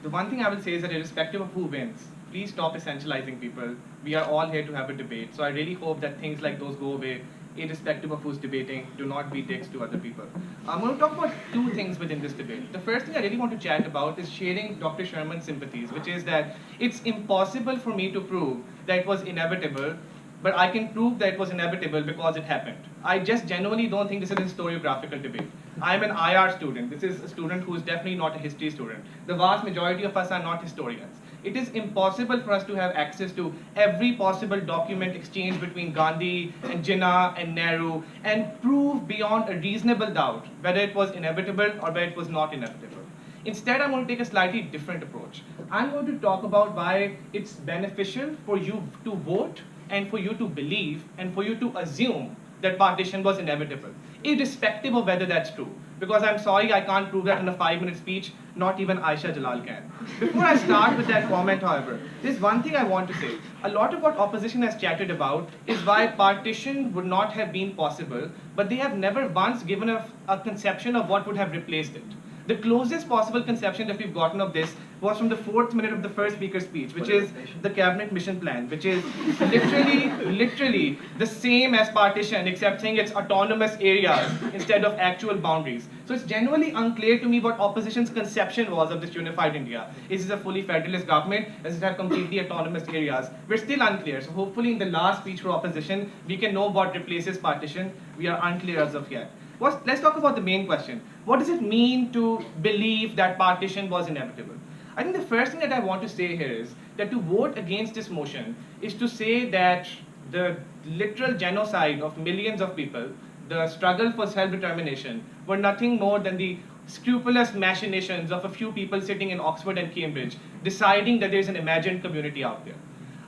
The one thing I will say is that irrespective of who wins, please stop essentializing people. We are all here to have a debate. So I really hope that things like those go away, irrespective of who's debating. Do not be dicks to other people. I'm going to talk about two things within this debate. The first thing I really want to chat about is sharing Dr. Sherman's sympathies, which is that it's impossible for me to prove that it was inevitable, but I can prove that it was inevitable because it happened. I just genuinely don't think this is a historiographical debate. I'm an IR student. This is a student who is definitely not a history student. The vast majority of us are not historians. It is impossible for us to have access to every possible document exchange between Gandhi and Jinnah and Nehru and prove beyond a reasonable doubt whether it was inevitable or whether it was not inevitable. Instead, I'm going to take a slightly different approach. I'm going to talk about why it's beneficial for you to vote and for you to believe and for you to assume that partition was inevitable, irrespective of whether that's true. Because I'm sorry, I can't prove that in a 5-minute speech, not even Aisha Jalal can. Before I start with that comment, however, there's one thing I want to say. A lot of what opposition has chatted about is why partition would not have been possible, but they have never once given a conception of what would have replaced it. The closest possible conception that we've gotten of this was from the 4th minute of the first speaker's speech, which is the cabinet mission plan, which is literally the same as partition, except saying it's autonomous areas instead of actual boundaries. So it's genuinely unclear to me what opposition's conception was of this unified India. Is this a fully federalist government? Does it have completely autonomous areas? We're still unclear. So hopefully in the last speech for opposition, we can know what replaces partition. We are unclear as of yet. Let's talk about the main question. What does it mean to believe that partition was inevitable? I think the first thing that I want to say here is that to vote against this motion is to say that the literal genocide of millions of people, the struggle for self-determination, were nothing more than the scrupulous machinations of a few people sitting in Oxford and Cambridge, deciding that there's an imagined community out there.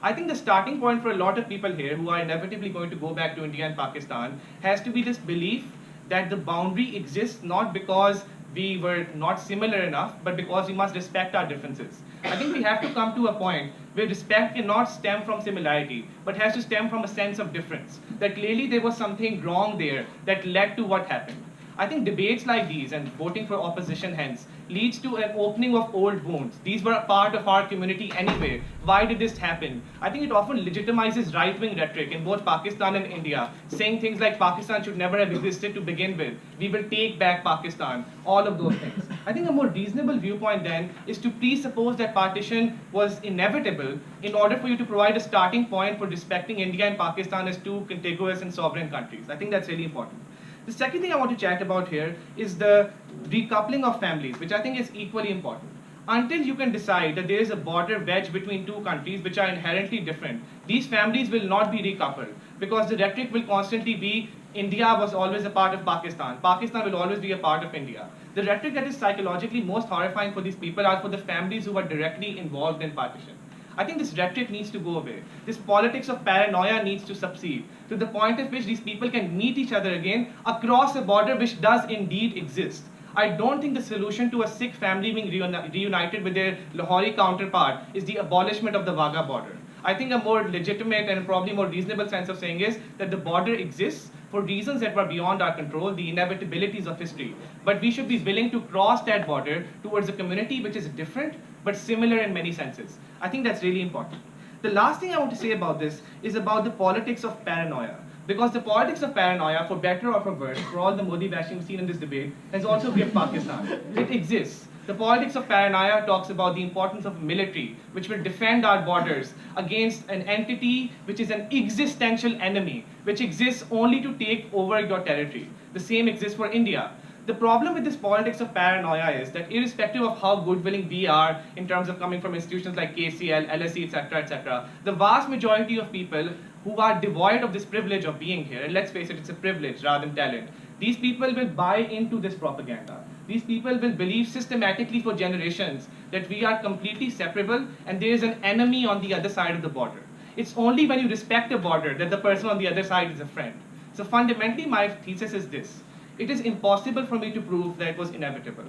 I think the starting point for a lot of people here who are inevitably going to go back to India and Pakistan has to be this belief that the boundary exists not because we were not similar enough, but because we must respect our differences. I think we have to come to a point where respect cannot stem from similarity, but has to stem from a sense of difference. That clearly there was something wrong there that led to what happened. I think debates like these and voting for opposition hence leads to an opening of old wounds. These were a part of our community anyway. Why did this happen? I think it often legitimizes right-wing rhetoric in both Pakistan and India, saying things like Pakistan should never have existed to begin with. We will take back Pakistan, all of those things. I think a more reasonable viewpoint then is to presuppose that partition was inevitable in order for you to provide a starting point for respecting India and Pakistan as two contiguous and sovereign countries. I think that's really important. The second thing I want to chat about here is the decoupling of families, which I think is equally important. Until you can decide that there is a border wedge between two countries which are inherently different, these families will not be recoupled because the rhetoric will constantly be India was always a part of Pakistan. Pakistan will always be a part of India. The rhetoric that is psychologically most horrifying for these people are for the families who are directly involved in partition. I think this rhetoric needs to go away. This politics of paranoia needs to subside to the point at which these people can meet each other again across a border which does indeed exist. I don't think the solution to a Sikh family being reunited with their Lahori counterpart is the abolishment of the Wagah border. I think a more legitimate and probably more reasonable sense of saying is that the border exists for reasons that were beyond our control, the inevitabilities of history. But we should be willing to cross that border towards a community which is different but similar in many senses. I think that's really important. The last thing I want to say about this is about the politics of paranoia. Because the politics of paranoia, for better or for worse, for all the Modi bashing we've seen in this debate, has also gripped Pakistan. It exists. The politics of paranoia talks about the importance of military, which will defend our borders against an entity which is an existential enemy, which exists only to take over your territory. The same exists for India. The problem with this politics of paranoia is that irrespective of how good-willing we are in terms of coming from institutions like KCL, LSE, etc., the vast majority of people who are devoid of this privilege of being here, and let's face it, it's a privilege rather than talent, these people will buy into this propaganda. These people will believe systematically for generations that we are completely separable and there is an enemy on the other side of the border. It's only when you respect a border that the person on the other side is a friend. So fundamentally, my thesis is this. It is impossible for me to prove that it was inevitable.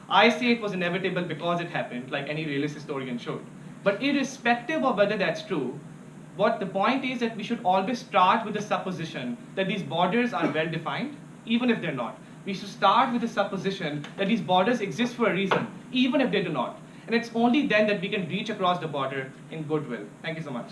I say it was inevitable because it happened, like any realist historian should. But irrespective of whether that's true, what the point is that we should always start with the supposition that these borders are well defined, even if they're not. We should start with the supposition that these borders exist for a reason, even if they do not. And it's only then that we can reach across the border in goodwill. Thank you so much.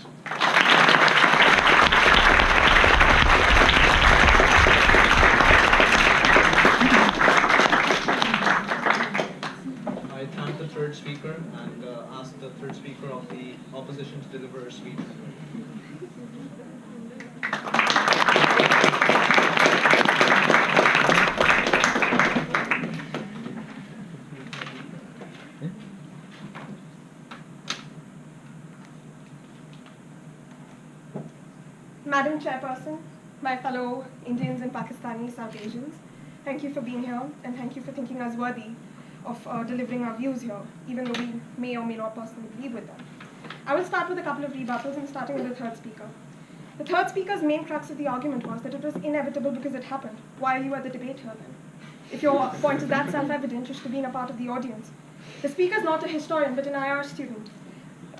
I thank the third speaker and ask the third speaker of the opposition to deliver a speech. Madam Chairperson, my fellow Indians and Pakistani South Asians, thank you for being here and thank you for thinking us worthy of delivering our views here, even though we may or may not personally believe with them. I will start with a couple of rebuttals and starting with the third speaker. The third speaker's main crux of the argument was that it was inevitable because it happened. Why are you at the debate here then? If your point is that self-evident, you should have been a part of the audience. The speaker is not a historian, but an IR student.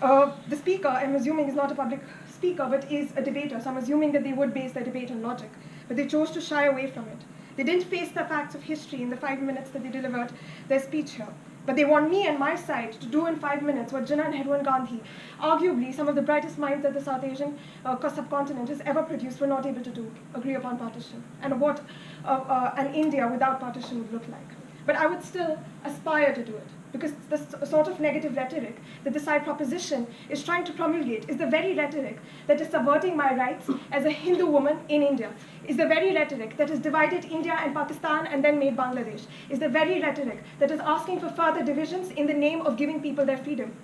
The speaker, I'm assuming, is not a public speaker, but is a debater, so I'm assuming that they would base their debate on logic. But they chose to shy away from it. They didn't face the facts of history in the 5 minutes that they delivered their speech here. But they want me and my side to do in 5 minutes what Jinnah, Nehru and Gandhi, arguably some of the brightest minds that the South Asian subcontinent has ever produced, were not able to do, agree upon partition, and what an India without partition would look like. But I would still aspire to do it, because the sort of negative rhetoric that the side proposition is trying to promulgate is the very rhetoric that is subverting my rights as a Hindu woman in India, is the very rhetoric that has divided India and Pakistan and then made Bangladesh, is the very rhetoric that is asking for further divisions in the name of giving people their freedom.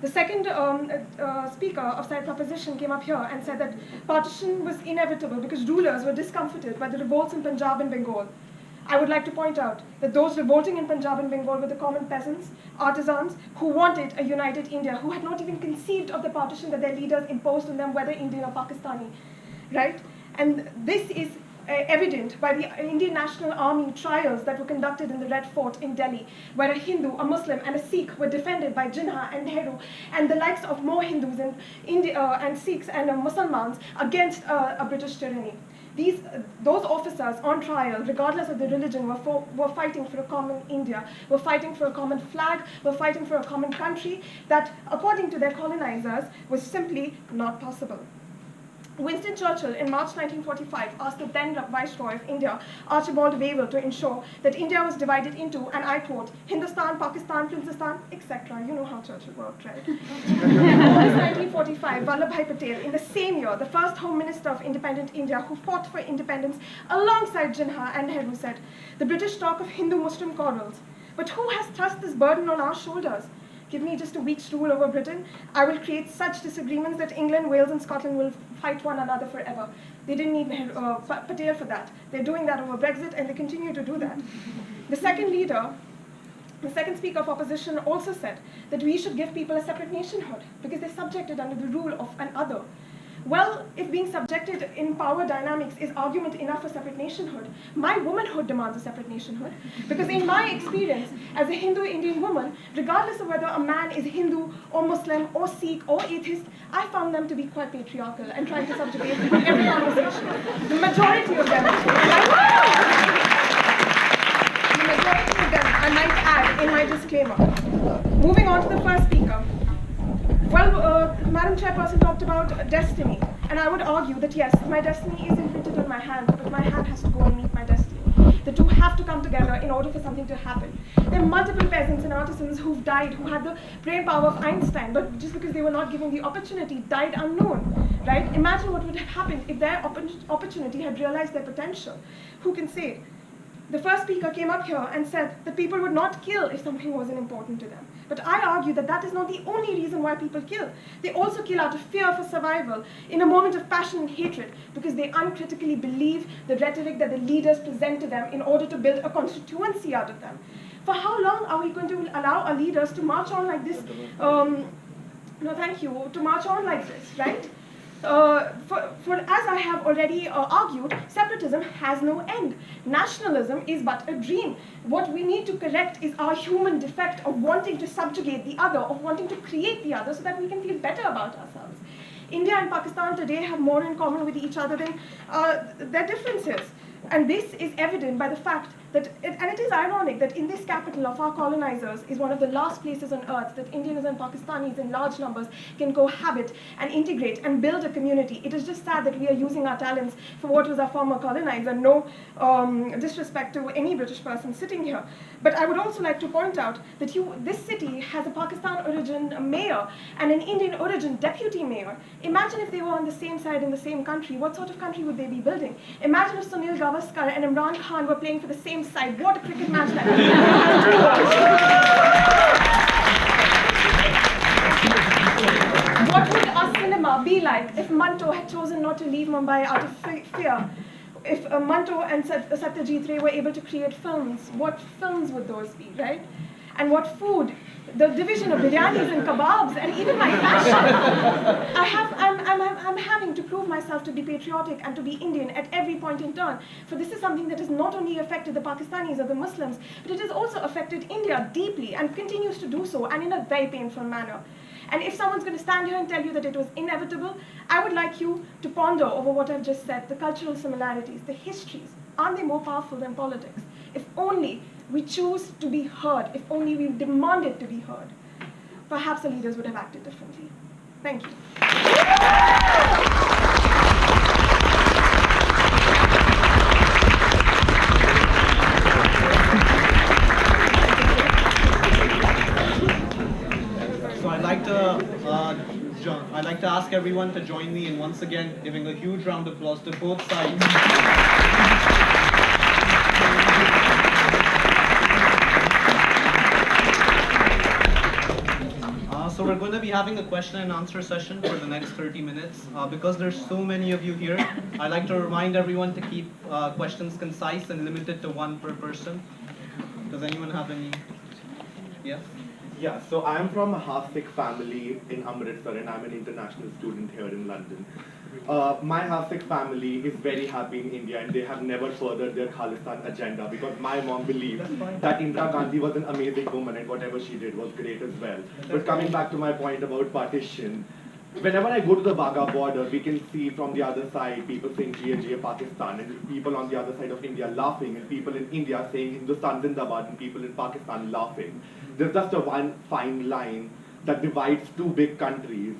The second speaker of side proposition came up here and said that partition was inevitable because rulers were discomfited by the revolts in Punjab and Bengal. I would like to point out that those revolting in Punjab and Bengal were the common peasants, artisans, who wanted a united India, who had not even conceived of the partition that their leaders imposed on them, whether Indian or Pakistani, right? And this is evident by the Indian National Army trials that were conducted in the Red Fort in Delhi, where a Hindu, a Muslim, and a Sikh were defended by Jinnah and Nehru, and the likes of more Hindus and Sikhs and Muslims against a British tyranny. Those officers on trial, regardless of their religion, were fighting for a common India, were fighting for a common flag, were fighting for a common country that, according to their colonizers, was simply not possible. Winston Churchill, in March 1945, asked the then Viceroy of India, Archibald Wavell, to ensure that India was divided into, and I quote, Hindustan, Pakistan, Princestan, etc. You know how Churchill worked, right? In August 1945, Vallabhbhai Patel, in the same year, the first Home Minister of independent India, who fought for independence alongside Jinnah and Nehru, said, "The British talk of Hindu-Muslim quarrels, but who has thrust this burden on our shoulders? Give me just a week's rule over Britain, I will create such disagreements that England, Wales, and Scotland will fight one another forever." They didn't need Patel for that. They're doing that over Brexit, and they continue to do that. The second speaker of opposition also said that we should give people a separate nationhood because they're subjected under the rule of an other. Well, if being subjected in power dynamics is argument enough for separate nationhood, my womanhood demands a separate nationhood. Because in my experience, as a Hindu Indian woman, regardless of whether a man is Hindu or Muslim or Sikh or atheist, I found them to be quite patriarchal and trying to subjugate every conversation. The majority of them, I might add in my disclaimer. Moving on to the first speaker. Well, Madam Chairperson talked about destiny, and I would argue that yes, my destiny is imprinted on my hand, but my hand has to go and meet my destiny. The two have to come together in order for something to happen. There are multiple peasants and artisans who've died, who had the brain power of Einstein, but just because they were not given the opportunity, died unknown, right? Imagine what would have happened if their opportunity had realized their potential. Who can say? The first speaker came up here and said that people would not kill if something wasn't important to them. But I argue that that is not the only reason why people kill. They also kill out of fear for survival, in a moment of passion and hatred, because they uncritically believe the rhetoric that the leaders present to them in order to build a constituency out of them. For how long are we going to allow our leaders to march on like this? To march on like this, right? As I have already argued, separatism has no end. Nationalism is but a dream. What we need to correct is our human defect of wanting to subjugate the other, of wanting to create the other so that we can feel better about ourselves. India and Pakistan today have more in common with each other than their differences. And this is evident by the fact that, and it is ironic that in this capital of our colonizers is one of the last places on earth that Indians and Pakistanis in large numbers can cohabit and integrate and build a community. It is just sad that we are using our talents for what was our former colonizer. No disrespect to any British person sitting here. But I would also like to point out that this city has a Pakistan origin mayor and an Indian origin deputy mayor. Imagine if they were on the same side in the same country. What sort of country would they be building? Imagine if Sunil Gavaskar and Imran Khan were playing for the same side. What a cricket match that would be. What would our cinema be like if Manto had chosen not to leave Mumbai out of fear? If Manto and Satyajit Ray were able to create films, what films would those be, right? And what food? The division of biryanis and kebabs, and even my fashion. I'm having to prove myself to be patriotic and to be Indian at every point in turn. For this is something that has not only affected the Pakistanis or the Muslims, but it has also affected India deeply and continues to do so, and in a very painful manner. And if someone's going to stand here and tell you that it was inevitable, I would like you to ponder over what I've just said, the cultural similarities, the histories. Aren't they more powerful than politics? If only we choose to be heard, if only we demanded to be heard, perhaps the leaders would have acted differently. Thank you. So I'd like to ask everyone to join me in once again giving a huge round of applause to both sides. So we're going to be having a question and answer session for the next 30 minutes. Because there's so many of you here, I'd like to remind everyone to keep questions concise and limited to one per person. Does anyone have any? Yes? Yeah, so I am from a half-Sikh family in Amritsar, and I'm an international student here in London. My half-Sikh family is very happy in India, and they have never furthered their Khalistan agenda, because my mom believes that Indira Gandhi was an amazing woman, and whatever she did was great as well. But coming back to my point about partition, whenever I go to the Wagah border, we can see from the other side people saying GA Pakistan, and people on the other side of India laughing, and people in India saying Hindustan Zindabad, and people in Pakistan laughing. There's just a one fine line that divides two big countries.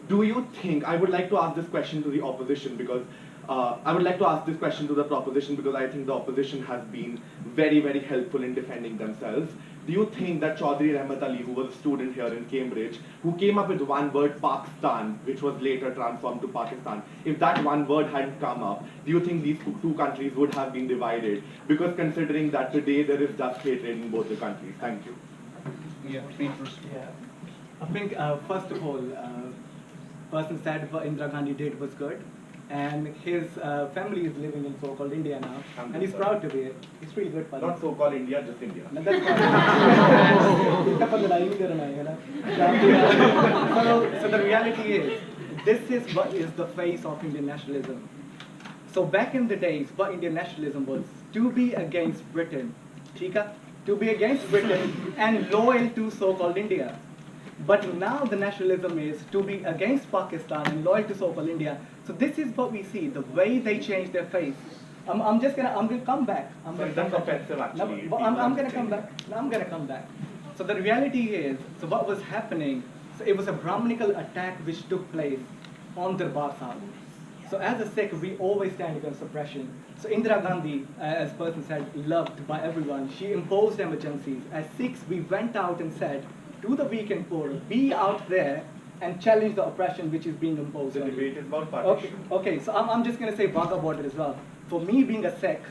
Do you think, I would like to ask this question to the opposition, because I would like to ask this question to the proposition, because I think the opposition has been very, very helpful in defending themselves. Do you think that Chaudhry Rahmat Ali, who was a student here in Cambridge, who came up with one word, Pakistan, which was later transformed to Pakistan, if that one word hadn't come up, do you think these two countries would have been divided? Because considering that today there is just hatred in both the countries. Thank you. Yeah, Yeah. I think, first of all, person said what Indira Gandhi did was good, and his family is living in so-called India now, and he's proud to be it. It's really good for Not so-called India, just India. No, that's fine. So the reality is, this is what is the face of Indian nationalism. So back in the days, what Indian nationalism was, to be against Britain, to be against Britain and loyal to so-called India. But now the nationalism is to be against Pakistan and loyal to so-called India. So this is what we see, the way they change their face. I'm gonna come back. That's offensive, actually. No, I'm gonna come back. I'm gonna come back. So the reality is, so what was happening, so it was a Brahminical attack which took place on Darbar Sahib. So as a Sikh, we always stand against suppression. So Indira Gandhi, as person said, loved by everyone. She imposed emergencies. As Sikhs, we went out and said, to the weak and poor, be out there and challenge the oppression which is being imposed. The debate is about partition. Okay, so I'm just going to say Wagah border as well. For me being a Sikh,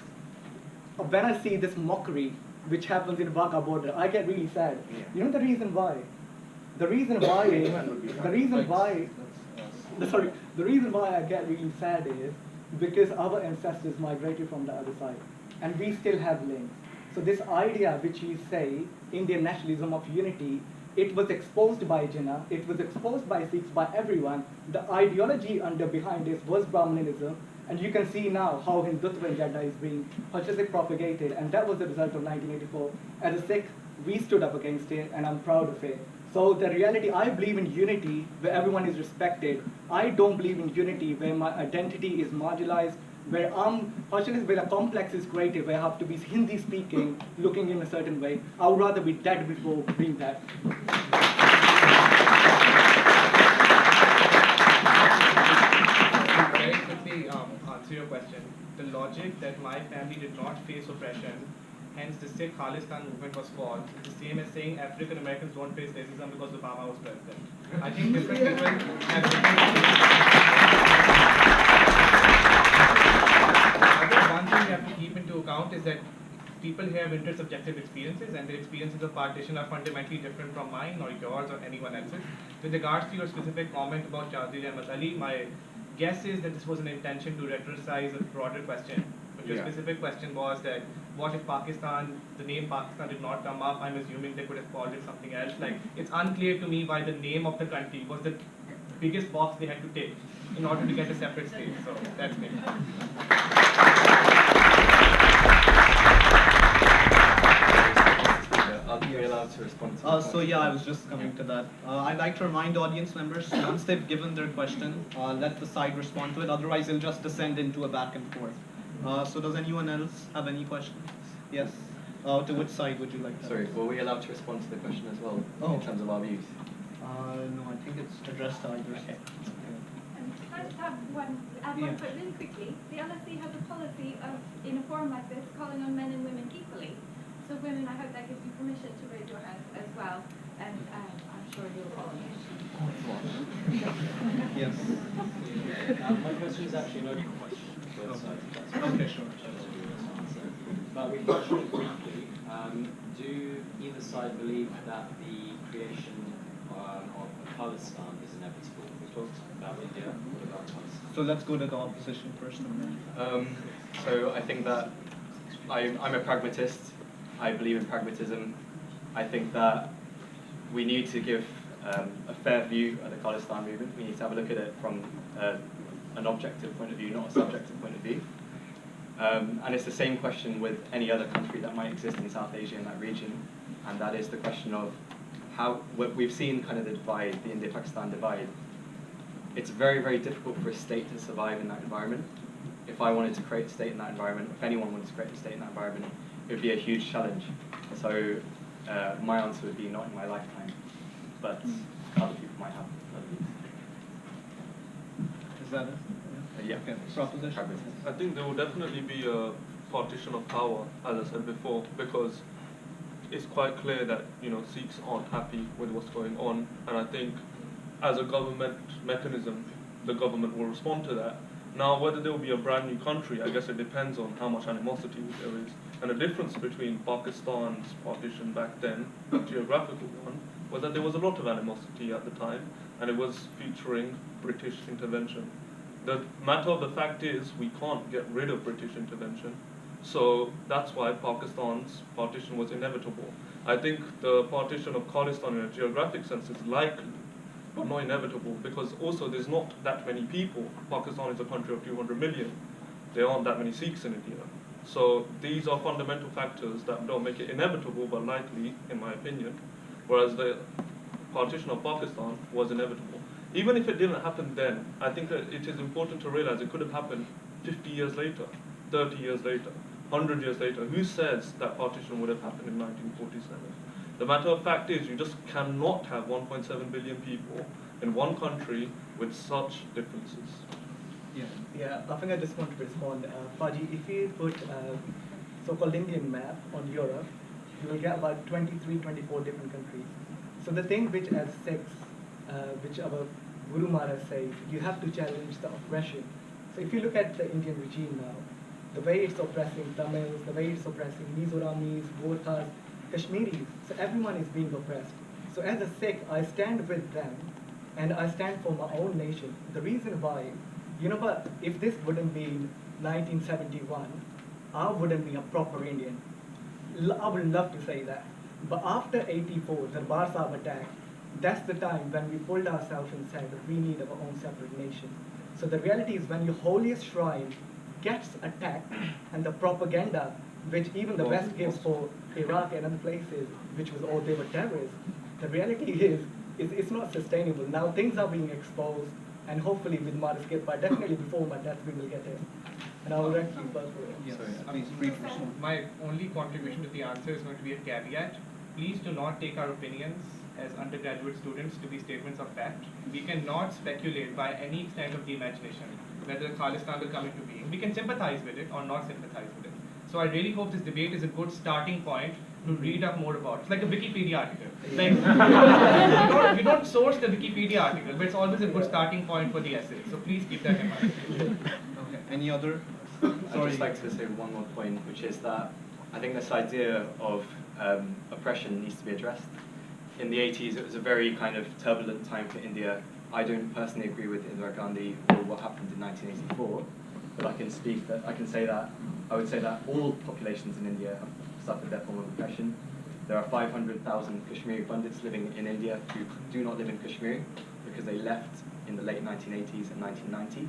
when I see this mockery which happens in Wagah border, I get really sad. Yeah. You know the reason why? The reason why I get really sad is because our ancestors migrated from the other side, and we still have links. So this idea which we say, Indian nationalism of unity, it was exposed by Jinnah, it was exposed by Sikhs, by everyone. The ideology behind this was Brahmanism, and you can see now how Hindutva agenda is being propagated, and that was the result of 1984. As a Sikh, we stood up against it, and I'm proud of it. So the reality, I believe in unity where everyone is respected. I don't believe in unity where my identity is marginalized, where where a complex is created, where I have to be Hindi speaking, looking in a certain way. I would rather be dead before being that. Very quickly answer your question. The logic that my family did not face oppression, hence the Sikh Khalistan movement was formed, is the same as saying African Americans don't face racism because Obama was president. I think different people have one thing you have to keep into account is that people here have intersubjective experiences, and their experiences of partition are fundamentally different from mine or yours or anyone else's. With regards to your specific comment about Chaudhry Rahmat Ali, my guess is that this was an intention to rhetoricize a broader question. But your specific question was that what if Pakistan, the name Pakistan did not come up? I'm assuming they could have called it something else. Like, it's unclear to me why the name of the country was the biggest box they had to tick in order to get a separate state. So that's me. Are you allowed to respond to So yeah, I was just coming to that. I'd like to remind audience members, once they've given their question, let the side respond to it. Otherwise, it'll just descend into a back and forth. So does anyone else have any questions? Yes. To which side would you like to? Sorry, were we allowed to respond to the question as well, in terms of our views? No, I think it's addressed to either side. Can I just have one point really quickly? The LSE has a policy of, in a forum like this, calling on men and women equally. So women, I hope that gives you permission to raise your hand as well, and I'm sure you'll follow me. Yes. My question is actually an open question. Okay, sure. But we touched on it briefly. Do either side believe that the creation of Khalistan is inevitable. We talked about India. What about Pakistan? So let's go to the opposition first. So I think that I'm a pragmatist. I believe in pragmatism. I think that we need to give a fair view of the Khalistan movement. We need to have a look at it from an objective point of view, not a subjective point of view. And it's the same question with any other country that might exist in South Asia in that region, and that is the question of how we've seen kind of the divide, the India-Pakistan divide. It's very, very difficult for a state to survive in that environment. If I wanted to create a state in that environment, if anyone wanted to create a state in that environment, it would be a huge challenge. So my answer would be not in my lifetime, but other people might have other views. Is that it? Yeah. Okay. Proposition. I think there will definitely be a partition of power, as I said before, because it's quite clear that Sikhs aren't happy with what's going on, and I think as a government mechanism, the government will respond to that. Now, whether there will be a brand new country, I guess it depends on how much animosity there is. And the difference between Pakistan's partition back then, the geographical one, was that there was a lot of animosity at the time, and it was featuring British intervention. The matter of the fact is, we can't get rid of British intervention, so that's why Pakistan's partition was inevitable. I think the partition of Khalistan in a geographic sense is likely, but not inevitable, because also there's not that many people. Pakistan is a country of 200 million. There aren't that many Sikhs in India. So these are fundamental factors that don't make it inevitable, but likely, in my opinion, whereas the partition of Pakistan was inevitable. Even if it didn't happen then, I think that it is important to realize it could have happened 50 years later, 30 years later, 100 years later. Who says that partition would have happened in 1947? The matter of fact is, you just cannot have 1.7 billion people in one country with such differences. Yeah, I think I just want to respond. Faji, if you put so-called Indian map on Europe, you will get about 23, 24 different countries. So the thing which as Sikhs, which our Guru Maharaj says, you have to challenge the oppression. So if you look at the Indian regime now, the way it's oppressing Tamils, the way it's oppressing Mizoramis, Gorkhas, Kashmiris, so everyone is being oppressed. So as a Sikh, I stand with them, and I stand for my own nation. The reason why, but if this wouldn't be 1971, I wouldn't be a proper Indian. I would love to say that. But after 84, the Darbar Sahib attack, that's the time when we pulled ourselves and said that we need our own separate nation. So the reality is when your holiest shrine gets attacked, and the propaganda, which even the West gives for Iraq and other places, which was, oh, they were terrorists, the reality is it's not sustainable. Now things are being exposed, and hopefully with my escape, but definitely before my death we will get it. And I will rank you first. Yes, please, briefly. My only contribution to the answer is going to be a caveat. Please do not take our opinions as undergraduate students to be statements of fact. We cannot speculate by any extent of the imagination whether Khalistan will come into being. We can sympathize with it or not sympathize with it. So I really hope this debate is a good starting point to read up more about it. It's like a Wikipedia article. Like, you don't source the Wikipedia article, but it's always a good starting point for the essay. So please keep that in mind. Okay. Any other? I'd just like to say one more point, which is that I think this idea of oppression needs to be addressed. In the 80s, it was a very kind of turbulent time for India. I don't personally agree with Indira Gandhi or what happened in 1984, but I can say that I would say that all populations in India have suffered their form of oppression. There are 500,000 Kashmiri Pandits living in India who do not live in Kashmir because they left in the late 1980s and 1990.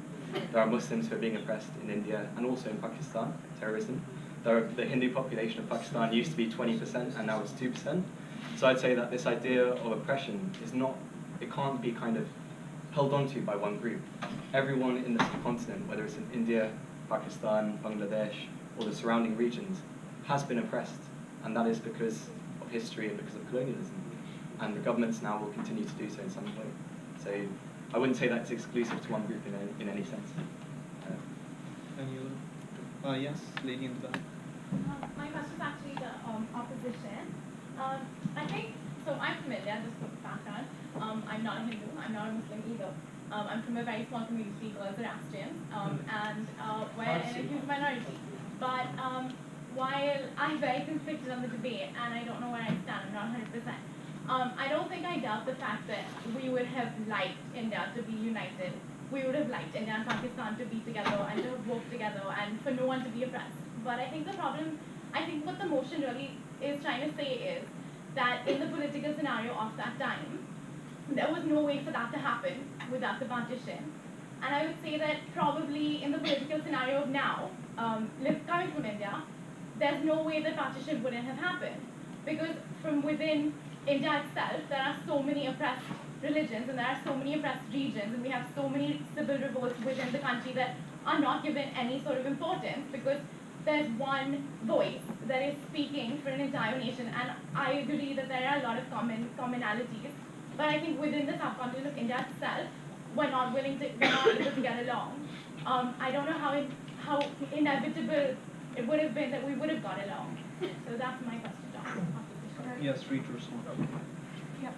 There are Muslims who are being oppressed in India and also in Pakistan, terrorism. The Hindu population of Pakistan used to be 20% and now it's 2%. So I'd say that this idea of oppression is not, it can't be kind of held onto by one group. Everyone in the subcontinent, whether it's in India, Pakistan, Bangladesh, or the surrounding regions, has been oppressed, and that is because of history and because of colonialism. And the governments now will continue to do so in some way. So I wouldn't say that's exclusive to one group in any sense. Yes, lady in the back. My question is actually the opposition. I think, so I'm familiar, just for background, I'm not a Hindu, I'm not a Muslim either. I'm from a very small community called Zoroastrians, and we're in a huge minority. But while I'm very conflicted on the debate, and I don't know where I stand, I'm not 100%, I don't think I doubt the fact that we would have liked India to be united. We would have liked India and Pakistan to be together and to have worked together and for no one to be oppressed. But I think the problem, I think what the motion really is trying to say is that in the political scenario of that time, there was no way for that to happen without the partition. And I would say that probably in the political scenario of now, coming from India, there's no way that partition wouldn't have happened. Because from within India itself, there are so many oppressed religions and there are so many oppressed regions and we have so many civil revolts within the country that are not given any sort of importance because there's one voice that is speaking for an entire nation. And I agree that there are a lot of commonalities. But I think within the subcontinent of India itself, we're not able to get along. I don't know how inevitable it would have been that we would have got along. So that's my question. Yes, read to respond. Yeah.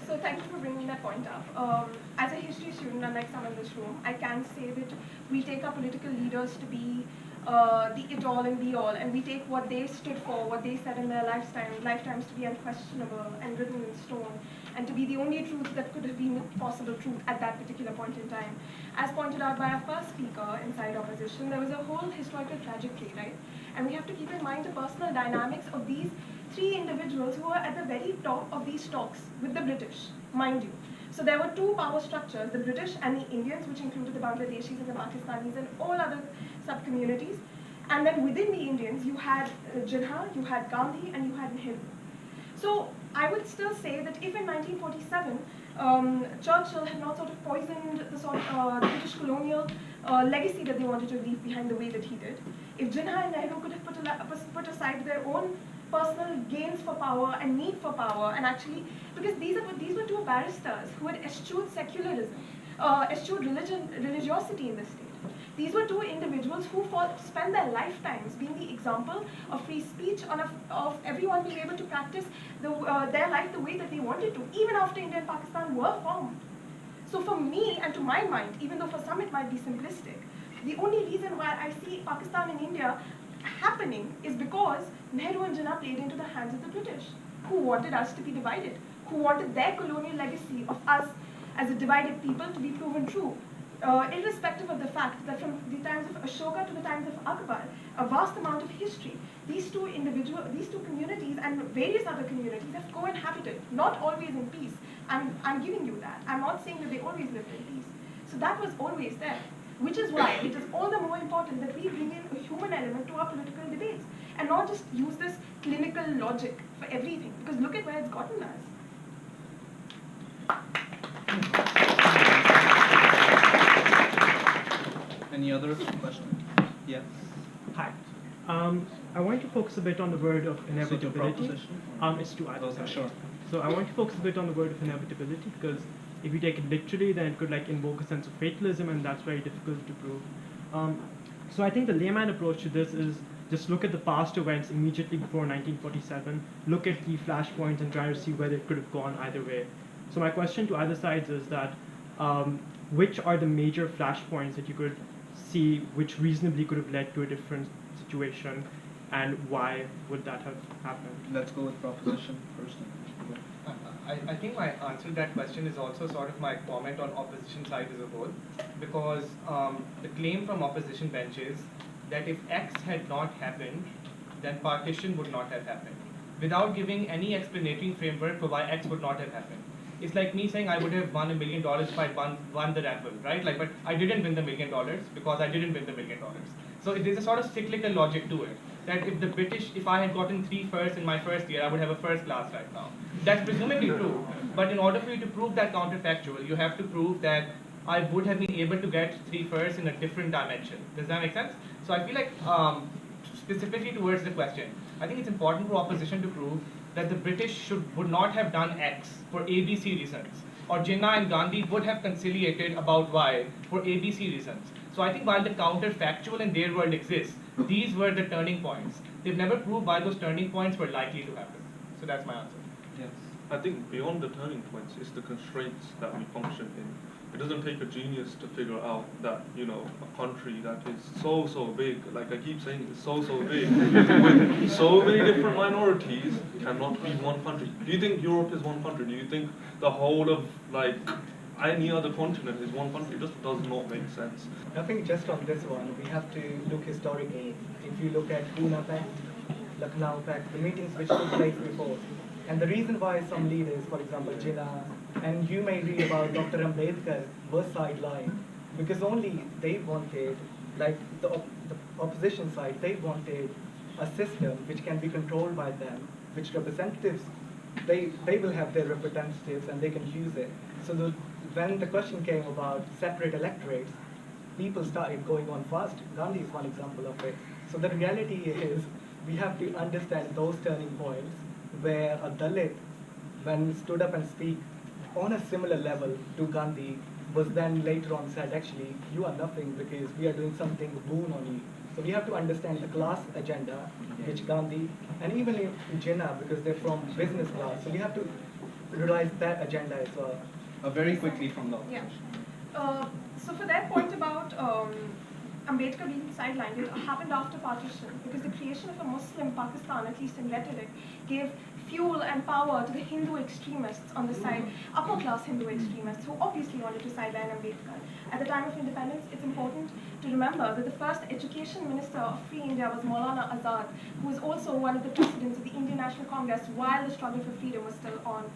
So thank you for bringing that point up. As a history student, unlike some in this room, I can say that we take our political leaders to be the it-all and be-all, and we take what they stood for, what they said in their lifetimes to be unquestionable and written in stone, and to be the only truth that could have been possible truth at that particular point in time. As pointed out by our first speaker inside opposition, there was a whole historical trajectory, right? And we have to keep in mind the personal dynamics of these three individuals who were at the very top of these talks with the British, mind you. So there were two power structures, the British and the Indians, which included the Bangladeshis and the Pakistanis and all other sub-communities. And then within the Indians, you had Jinnah, you had Gandhi, and you had Nehru. So I would still say that if in 1947, Churchill had not sort of poisoned the British colonial legacy that they wanted to leave behind the way that he did, if Jinnah and Nehru could have put aside their own personal gains for power and need for power, and actually, because these were two barristers who had eschewed secularism, eschewed religiosity in the state. These were two individuals who spent their lifetimes being the example of free speech, of everyone being able to practice their life the way that they wanted to, even after India and Pakistan were formed. So for me, and to my mind, even though for some it might be simplistic, the only reason why I see Pakistan and India happening is because Nehru and Jinnah played into the hands of the British, who wanted us to be divided, who wanted their colonial legacy of us as a divided people to be proven true. Irrespective of the fact that from the times of Ashoka to the times of Akbar, a vast amount of history, these two communities and various other communities have cohabited, not always in peace. I'm giving you that. I'm not saying that they always lived in peace. So that was always there, which is why it is all the more important that we bring in a human element to our political debates and not just use this clinical logic for everything, because look at where it's gotten us. Any other question? Yes. Hi. I want to focus a bit on the word of inevitability. It's to either side. Sure. So I want to focus a bit on the word of inevitability because if you take it literally, then it could invoke a sense of fatalism, and that's very difficult to prove. So I think the layman approach to this is just look at the past events immediately before 1947, look at key flashpoints and try to see whether it could have gone either way. So my question to either sides is that which are the major flashpoints that you could see which reasonably could have led to a different situation, and why would that have happened? Let's go with proposition first. I think my answer to that question is also sort of my comment on opposition side as a whole, because the claim from opposition benches that if X had not happened, then partition would not have happened, without giving any explanatory framework for why X would not have happened. It's like me saying I would have won $1 million if I won the raffle, right? But I didn't win the $1 million because I didn't win the $1 million. So there's a sort of cyclical logic to it, that if the British, if I had gotten 3 firsts in my first year, I would have a first class right now. That's presumably true. But in order for you to prove that counterfactual, you have to prove that I would have been able to get 3 firsts in a different dimension. Does that make sense? So I feel like, specifically towards the question, I think it's important for opposition to prove that the British would not have done X for ABC reasons, or Jinnah and Gandhi would have conciliated about Y for ABC reasons. So I think while the counterfactual in their world exists, these were the turning points. They've never proved why those turning points were likely to happen. So that's my answer. Yes. I think beyond the turning points, it's the constraints that we function in. It doesn't take a genius to figure out that, a country that is so big, like I keep saying, it's so big, with so many different minorities, cannot be one country. Do you think Europe is one country? Do you think the whole of, any other continent is one country? It just does not make sense. I think just on this one, we have to look historically. If you look at Pune Pact, Lucknow Pact, the meetings which took place before, and the reason why some leaders, for example, Jinnah, and you may read about Dr. Ambedkar, were sidelined, because only they wanted, like the opposition side, they wanted a system which can be controlled by them, which representatives, they will have their representatives and they can use it. So when the question came about separate electorates, people started going on fast. Gandhi is one example of it. So the reality is, we have to understand those turning points where a Dalit, when stood up and speak on a similar level to Gandhi, was then later on said, actually, you are nothing because we are doing something boon on you. So we have to understand the class agenda, which Gandhi, and even in Jinnah, because they're from business class, so we have to realize that agenda as well. Very quickly from the So for that point about Ambedkar being sidelined, it happened after partition, because the creation of a Muslim Pakistan, at least in rhetoric, gave fuel and power to the Hindu extremists on the side, upper class Hindu extremists, who obviously wanted to sideline Ambedkar. At the time of independence, it's important to remember that the first education minister of Free India was Maulana Azad, who was also one of the presidents of the Indian National Congress while the struggle for freedom was still on.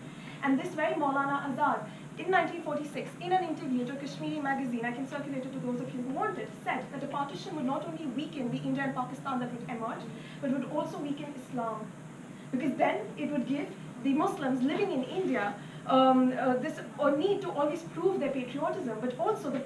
And this very Maulana Azad, in 1946, in an interview to a Kashmiri magazine, I can circulate it to those of you who want it, said that a partition would not only weaken the India and Pakistan that would emerge, but would also weaken Islam. Because then it would give the Muslims living in India this need to always prove their patriotism, but also the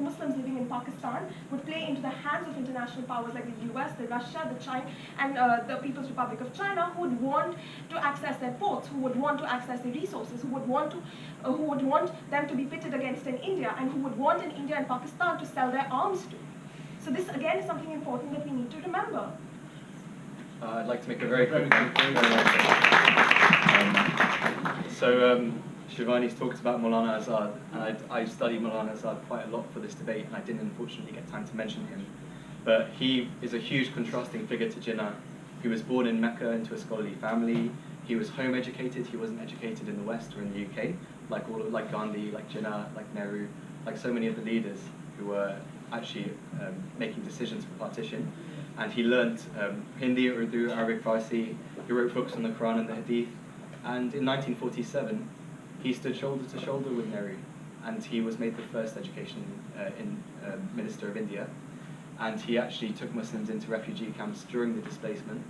Muslims living in Pakistan would play into the hands of international powers like the US, the Russia, the China, and the People's Republic of China, who would want to access their ports, who would want to access their resources, who would want them to be pitted against in India, and who would want in India and Pakistan to sell their arms to. So this again is something important that we need to remember. I'd like to make a very quick point. Shivani's talked about Maulana Azad, and I studied Maulana Azad quite a lot for this debate, and I didn't unfortunately get time to mention him. But he is a huge contrasting figure to Jinnah. He was born in Mecca into a scholarly family. He was home educated. He wasn't educated in the West or in the UK, like Gandhi, like Jinnah, like Nehru, like so many of the leaders who were actually making decisions for partition. And he learnt Hindi, Urdu, Arabic, Farsi. He wrote books on the Quran and the Hadith. And in 1947, he stood shoulder to shoulder with Nehru, and he was made the first education minister of India. And he actually took Muslims into refugee camps during the displacement,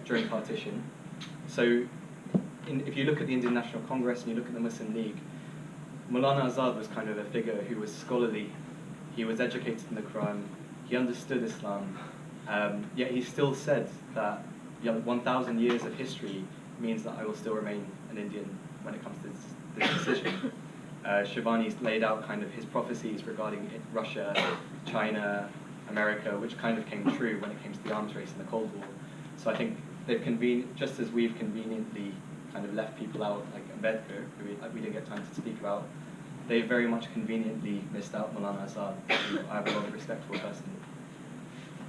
during partition. So if you look at the Indian National Congress and you look at the Muslim League, Maulana Azad was kind of a figure who was scholarly. He was educated in the Quran. He understood Islam, yet he still said that 1,000 years of history means that I will still remain an Indian when it comes to this decision. Shivani's laid out kind of his prophecies regarding Russia, China, America, which kind of came true when it came to the arms race in the Cold War. So I think they've just as we've conveniently kind of left people out, like Ambedkar, who we didn't get time to speak about, they very much conveniently missed out Maulana Azad, who I have a lot of respect for personally.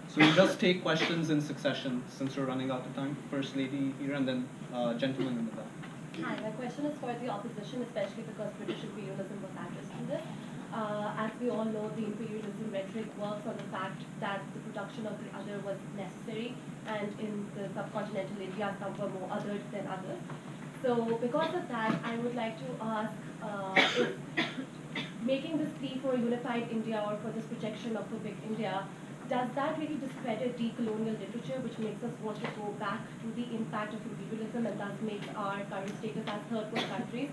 So we'll just take questions in succession since we're running out of time. First lady here and then gentleman in the back. Hi, my question is for the opposition, especially because British imperialism was addressed in this. As we all know, the imperialism rhetoric works on the fact that the production of the other was necessary, and in the subcontinental India, some were more othered than others. So because of that, I would like to ask if making this plea for a unified India or for this projection of a big India, does that really discredit decolonial literature, which makes us want to go back to the impact of imperialism and thus makes our current status as third world countries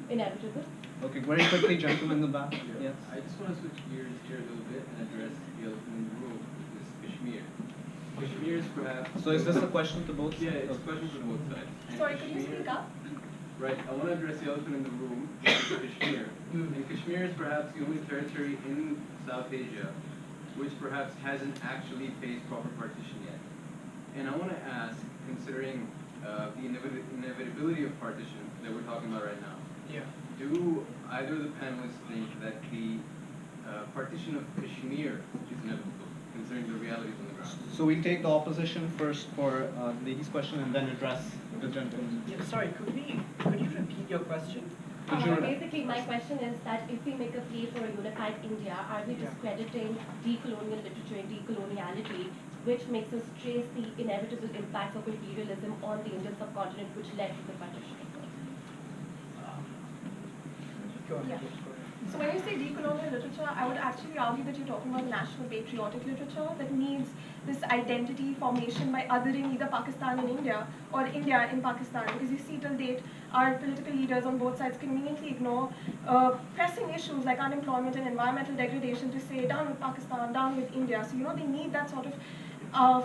inevitable? Okay, very quickly, gentleman in the back. Yes. I just want to switch gears here a little bit and address the elephant in the room, which is Kashmir. Kashmir is perhaps... So is this a question to both sides? Yeah, it's a question to both sides. And Sorry, could you speak up? Right, I want to address the elephant in the room, which is Kashmir. And Kashmir is perhaps the only territory in South Asia which perhaps hasn't actually faced proper partition yet. And I want to ask, considering the inevitability of partition that we're talking about right now, Yeah. do either of the panelists think that the partition of Kashmir is inevitable, considering the realities on the ground? So we'll take the opposition first for the lady's question and then address the gentleman. Yeah, sorry, could you repeat your question? Basically, my question is that if we make a plea for a unified India, are we discrediting decolonial literature and decoloniality, which makes us trace the inevitable impacts of imperialism on the Indian subcontinent, which led to the partition? Yeah. So when you say decolonial literature, I would actually argue that you're talking about national patriotic literature that needs this identity formation by othering either Pakistan and India or India in Pakistan. Because you see till date, our political leaders on both sides conveniently ignore pressing issues like unemployment and environmental degradation to say down with Pakistan, down with India. So they need that sort of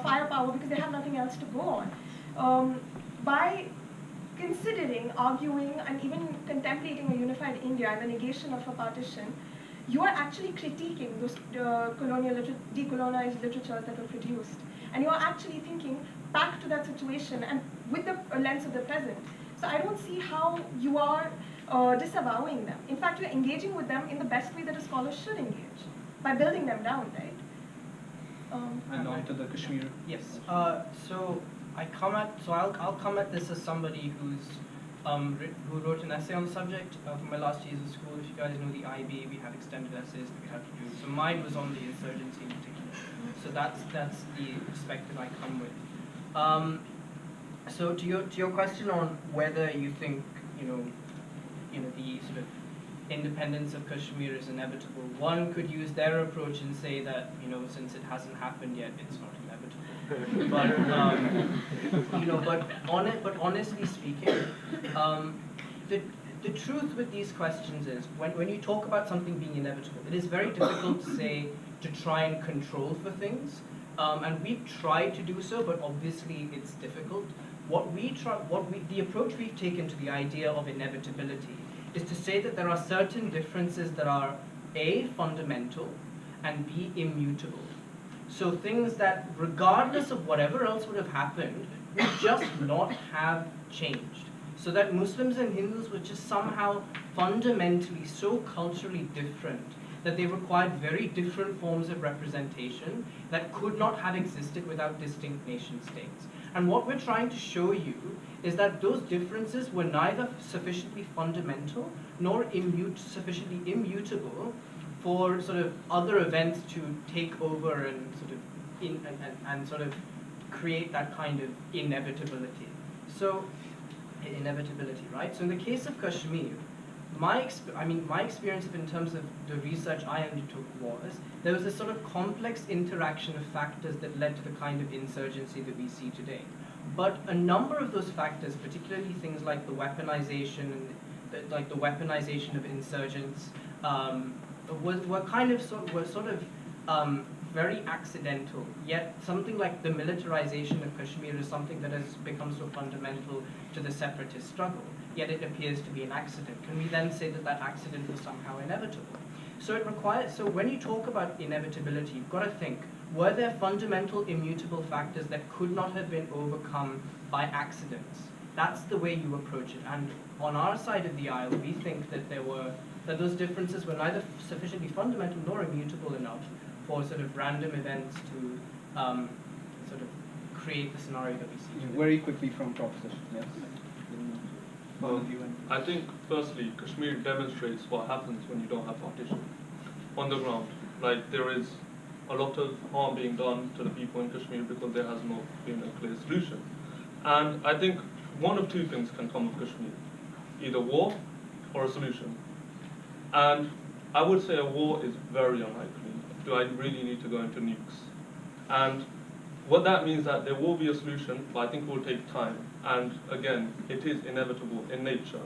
firepower because they have nothing else to go on. By considering, arguing, and even contemplating a unified India and the negation of a partition, you are actually critiquing those decolonized literatures that were produced. And you are actually thinking back to that situation and with the lens of the present. So I don't see how you are disavowing them. In fact, you're engaging with them in the best way that a scholar should engage, by building them down, right? And on to the Kashmir. Yes. I'll come at this as somebody who wrote an essay on the subject for my last years of school. If you guys know the IB, we have extended essays that we had to do. So mine was on the insurgency in particular. So that's the perspective I come with. So to your question on whether you think the sort of independence of Kashmir is inevitable, one could use their approach and say that since it hasn't happened yet, it's not inevitable. But honestly speaking, the truth with these questions is when you talk about something being inevitable, it is very difficult to try and control for things, and we've tried to do so, but obviously it's difficult. The approach we've taken to the idea of inevitability is to say that there are certain differences that are A, fundamental, and B, immutable. So things that, regardless of whatever else would have happened, would just not have changed. So that Muslims and Hindus were just somehow fundamentally so culturally different that they required very different forms of representation that could not have existed without distinct nation states. And what we're trying to show you is that those differences were neither sufficiently fundamental nor sufficiently immutable for sort of other events to take over and sort of create that kind of inevitability. So, inevitability, right? So in the case of Kashmir, my experience in terms of the research I undertook was there was a sort of complex interaction of factors that led to the kind of insurgency that we see today. But a number of those factors, particularly things like the weaponization of insurgents, were sort of very accidental. Yet something like the militarization of Kashmir is something that has become so fundamental to the separatist struggle. Yet it appears to be an accident. Can we then say that that accident was somehow inevitable? So when you talk about inevitability, you've got to think, were there fundamental immutable factors that could not have been overcome by accidents? That's the way you approach it. And on our side of the aisle, we think that those differences were neither sufficiently fundamental nor immutable enough for sort of random events to sort of create the scenario that we see today. Very quickly from proposition, yes. I think, firstly, Kashmir demonstrates what happens when you don't have partition on the ground. Like, there is a lot of harm being done to the people in Kashmir because there has not been a clear solution. And I think one of two things can come of Kashmir, either war or a solution. And I would say a war is very unlikely. Do I really need to go into nukes? And what that means that there will be a solution, but I think it will take time. And again, it is inevitable in nature.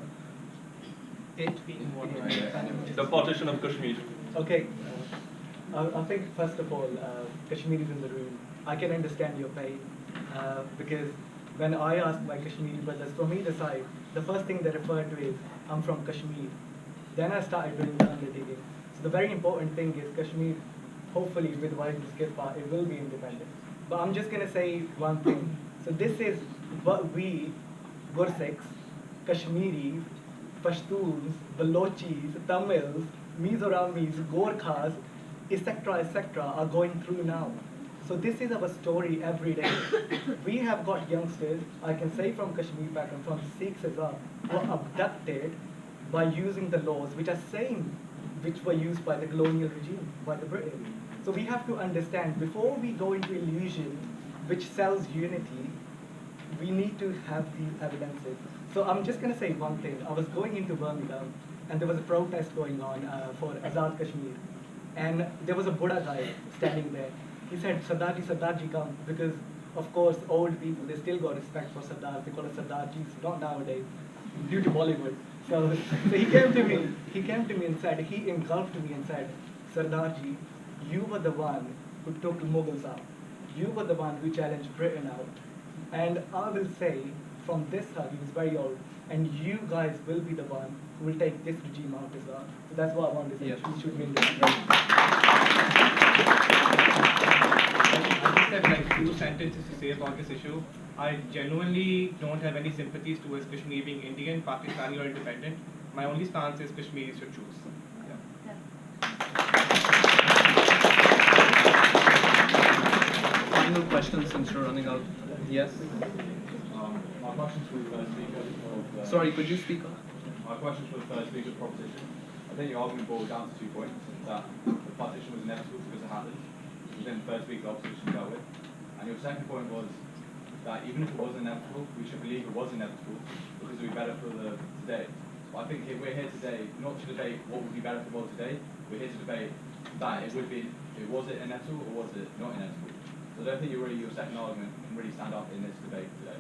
It being what? The partition of Kashmir. Okay. I think first of all, Kashmir is in the room. I can understand your pain because when I ask my Kashmiri brothers from either side, the first thing they refer to is, I'm from Kashmir. Then I started doing the undertaking. So the very important thing is Kashmir, hopefully with Wahid Muskirpa, it will be independent. But I'm just going to say one thing. So this is what we Gursikhs, Kashmiris, Pashtuns, Balochis, Tamils, Mizoramis, Gorkhas, etc., are going through now. So this is our story every day. We have got youngsters, I can say from Kashmir background, from Sikhs as well, who are abducted by using the laws which are same which were used by the colonial regime, by the British. So we have to understand, before we go into illusion which sells unity, we need to have the evidences. So I'm just going to say one thing. I was going into Birmingham, and there was a protest going on for Azad Kashmir. And there was a Buddha guy standing there. He said, Sardarji, Sardarji, come. Because, of course, old people, they still got respect for Sardar. They call it Sardarjis, not nowadays, due to Bollywood. So he came to me and said, he engulfed me and said, Sardarji, you were the one who took Mughals out. You were the one who challenged Britain out. And I will say, from this hug, he was very old, and you guys will be the one who will take this regime out as well. So that's what I want to say. Yes. We should win this. I just have like few sentences to say about this issue. I genuinely don't have any sympathies towards Kashmir being Indian, Pakistani, or independent. My only stance is Kashmiris should choose. Final question since we're running out. Yes? My question's for the first speaker. Sorry, could you speak up? My question's for the first speaker of proposition. I think your argument boils down to 2 points. That the partition was inevitable because it happened. Within the first week, the opposition dealt with. And your second point was that even if it was inevitable, we should believe it was inevitable because it would be better for the today. But I think we're here today not to debate what would be better for the world today. We're here to debate that was it inevitable or was it not inevitable? So I don't think your second argument can really stand up in this debate today.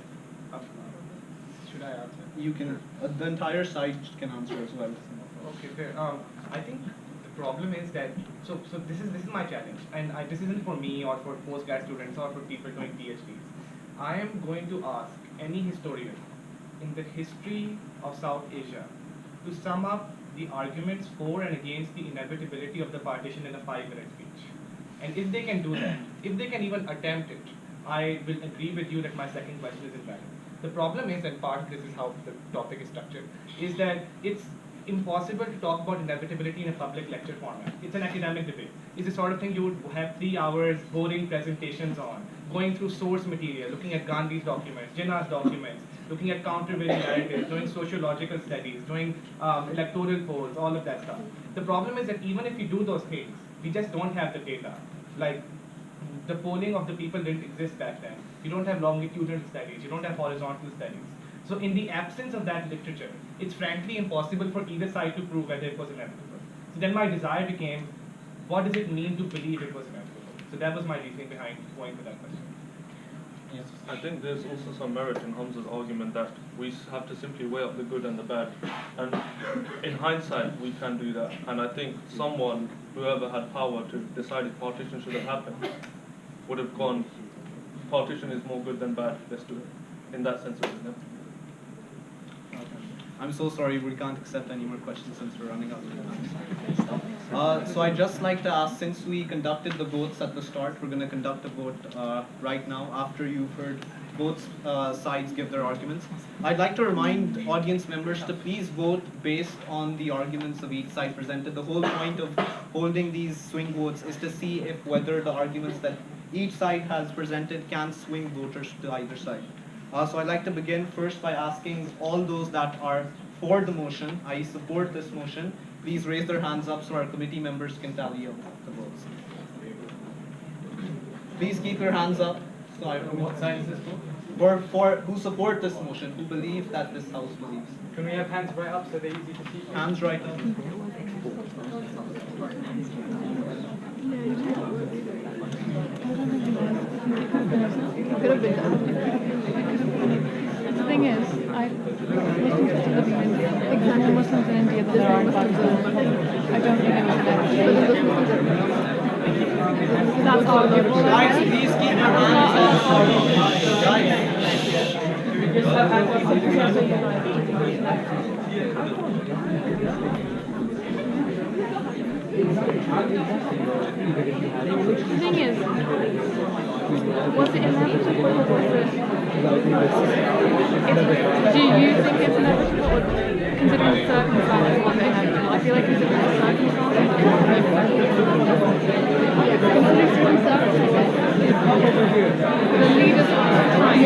Should I answer? You can, the entire side can answer as well. Okay, fair. I think the problem is that, so this is my challenge, and this isn't for me or for postgrad students or for people doing PhDs. I am going to ask any historian in the history of South Asia to sum up the arguments for and against the inevitability of the partition in a 5-minute speech. And if they can do that, if they can even attempt it, I will agree with you that my second question is invalid. The problem is, and part of this is how the topic is structured, is that it's impossible to talk about inevitability in a public lecture format. It's an academic debate. It's the sort of thing you would have 3 hours boring presentations on, going through source material, looking at Gandhi's documents, Jinnah's documents, looking at countervailing narratives, doing sociological studies, doing electoral polls, all of that stuff. The problem is that even if you do those things, we just don't have the data. Like, the polling of the people didn't exist back then. You don't have longitudinal studies. You don't have horizontal studies. So in the absence of that literature, it's frankly impossible for either side to prove whether it was inevitable. So then my desire became, what does it mean to believe it was inevitable? So that was my reasoning behind going for that question. Yes. I think there's also some merit in Hamza's argument that we have to simply weigh up the good and the bad. And in hindsight, we can do that. And I think someone, whoever had power to decide if partition should have happened, would have gone, partition is more good than bad, let's do it. In that sense, it was inevitable. I'm so sorry, we can't accept any more questions since we're running out of time. So I'd just like to ask, since we conducted the votes at the start, we're going to conduct a vote right now after you've heard both sides give their arguments. I'd like to remind audience members to please vote based on the arguments of each side presented. The whole point of holding these swing votes is to see if whether the arguments that each side has presented can swing voters to either side. So I'd like to begin first by asking all those that are for the motion, I support this motion, please raise their hands up so our committee members can tally up the votes. Please keep your hands up. So I don't know what side is this for who support this motion, who believe that this house believes. Can we have hands right up so they're easy to see? Hands right up. Could have been done. The thing is, I most interested living in India. Exactly, Muslims in India, there are Pakistanis. I don't think anyone that's arguable. Guys, please keep your hands up. The thing is, was it inevitable or was it Do you think it's inevitable, or considering the circumstances, was it inevitable? I feel like considering the circumstances, considering circumstances, the leaders of the time,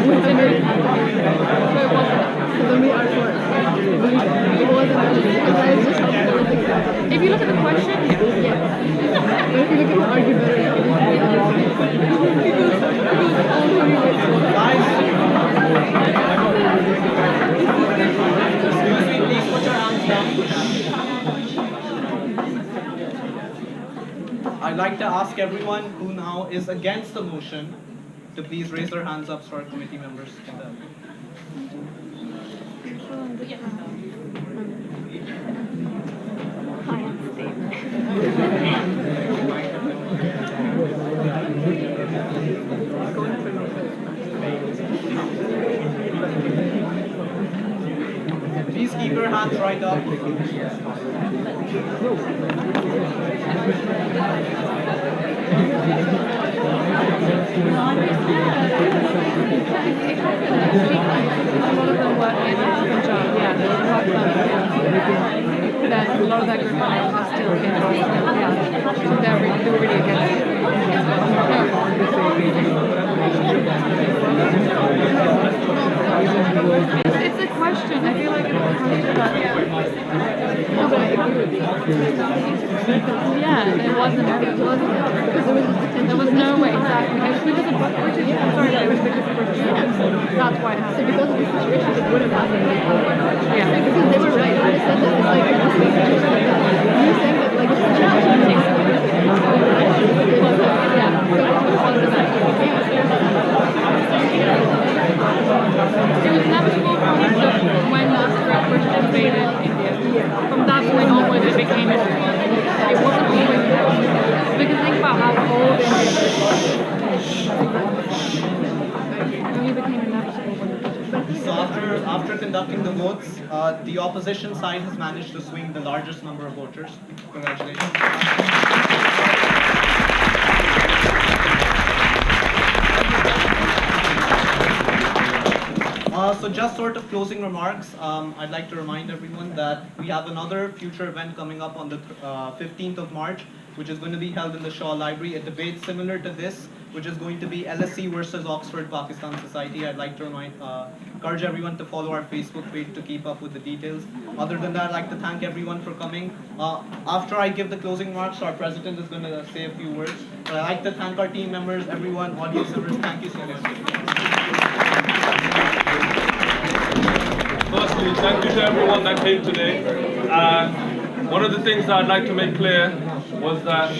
with the move, so it wasn't. So then we are for it. It wasn't. If you look at the question, yes. But if you look at the argument, I'd like to ask everyone who now is against the motion to please raise their hands up so our committee members can. Please keep your hands right up. A lot of them were in Punjab, yeah, they were then a lot of that group are still in yeah. So they were really against it. It's a question. I feel like it's a question that yeah, it wasn't because there was no way exactly. It was because of British. Sorry, it was because of British. That's why it happened. So because of the situation, it would have happened. Yeah, because they were right. They said that it's like you saying that like it's it was inevitable from when the British invaded India. From that point onwards, it became inevitable. It wasn't always inevitable. Because think about how old India is. It only became inevitable when the British. So after conducting the votes, the opposition side has managed to swing the largest number of voters. Congratulations. So just sort of closing remarks, I'd like to remind everyone that we have another future event coming up on the 15th of March, which is going to be held in the Shaw Library, a debate similar to this, which is going to be LSE versus Oxford Pakistan Society. I'd like to encourage everyone to follow our Facebook page to keep up with the details. Other than that, I'd like to thank everyone for coming. After I give the closing remarks, our president is going to say a few words. But I'd like to thank our team members, everyone, audience members. Thank you so much. Firstly, thank you to everyone that came today. One of the things that I'd like to make clear was that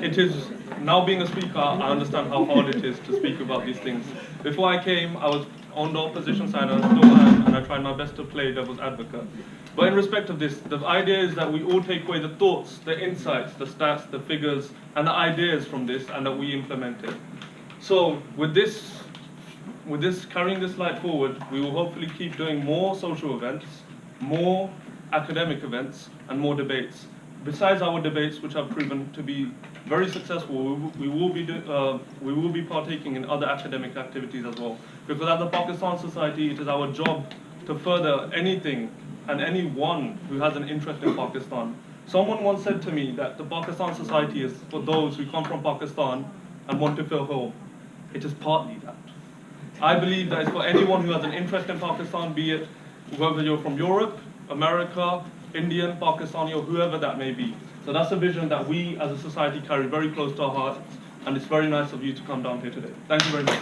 it is, now being a speaker, I understand how hard it is to speak about these things. Before I came, I was on the opposition side, and I still am, and I tried my best to play devil's advocate. But in respect of this, the idea is that we all take away the thoughts, the insights, the stats, the figures, and the ideas from this, and that we implement it. So with this, carrying this light forward, we will hopefully keep doing more social events, more academic events, and more debates. Besides our debates, which have proven to be very successful, we will be partaking in other academic activities as well. Because at the Pakistan Society, it is our job to further anything and anyone who has an interest in Pakistan. Someone once said to me that the Pakistan Society is for those who come from Pakistan and want to feel home. It is partly that. I believe that it's for anyone who has an interest in Pakistan, be it whether you're from Europe, America, Indian, Pakistani, or whoever that may be. So that's a vision that we as a society carry very close to our hearts, and it's very nice of you to come down here today. Thank you very much.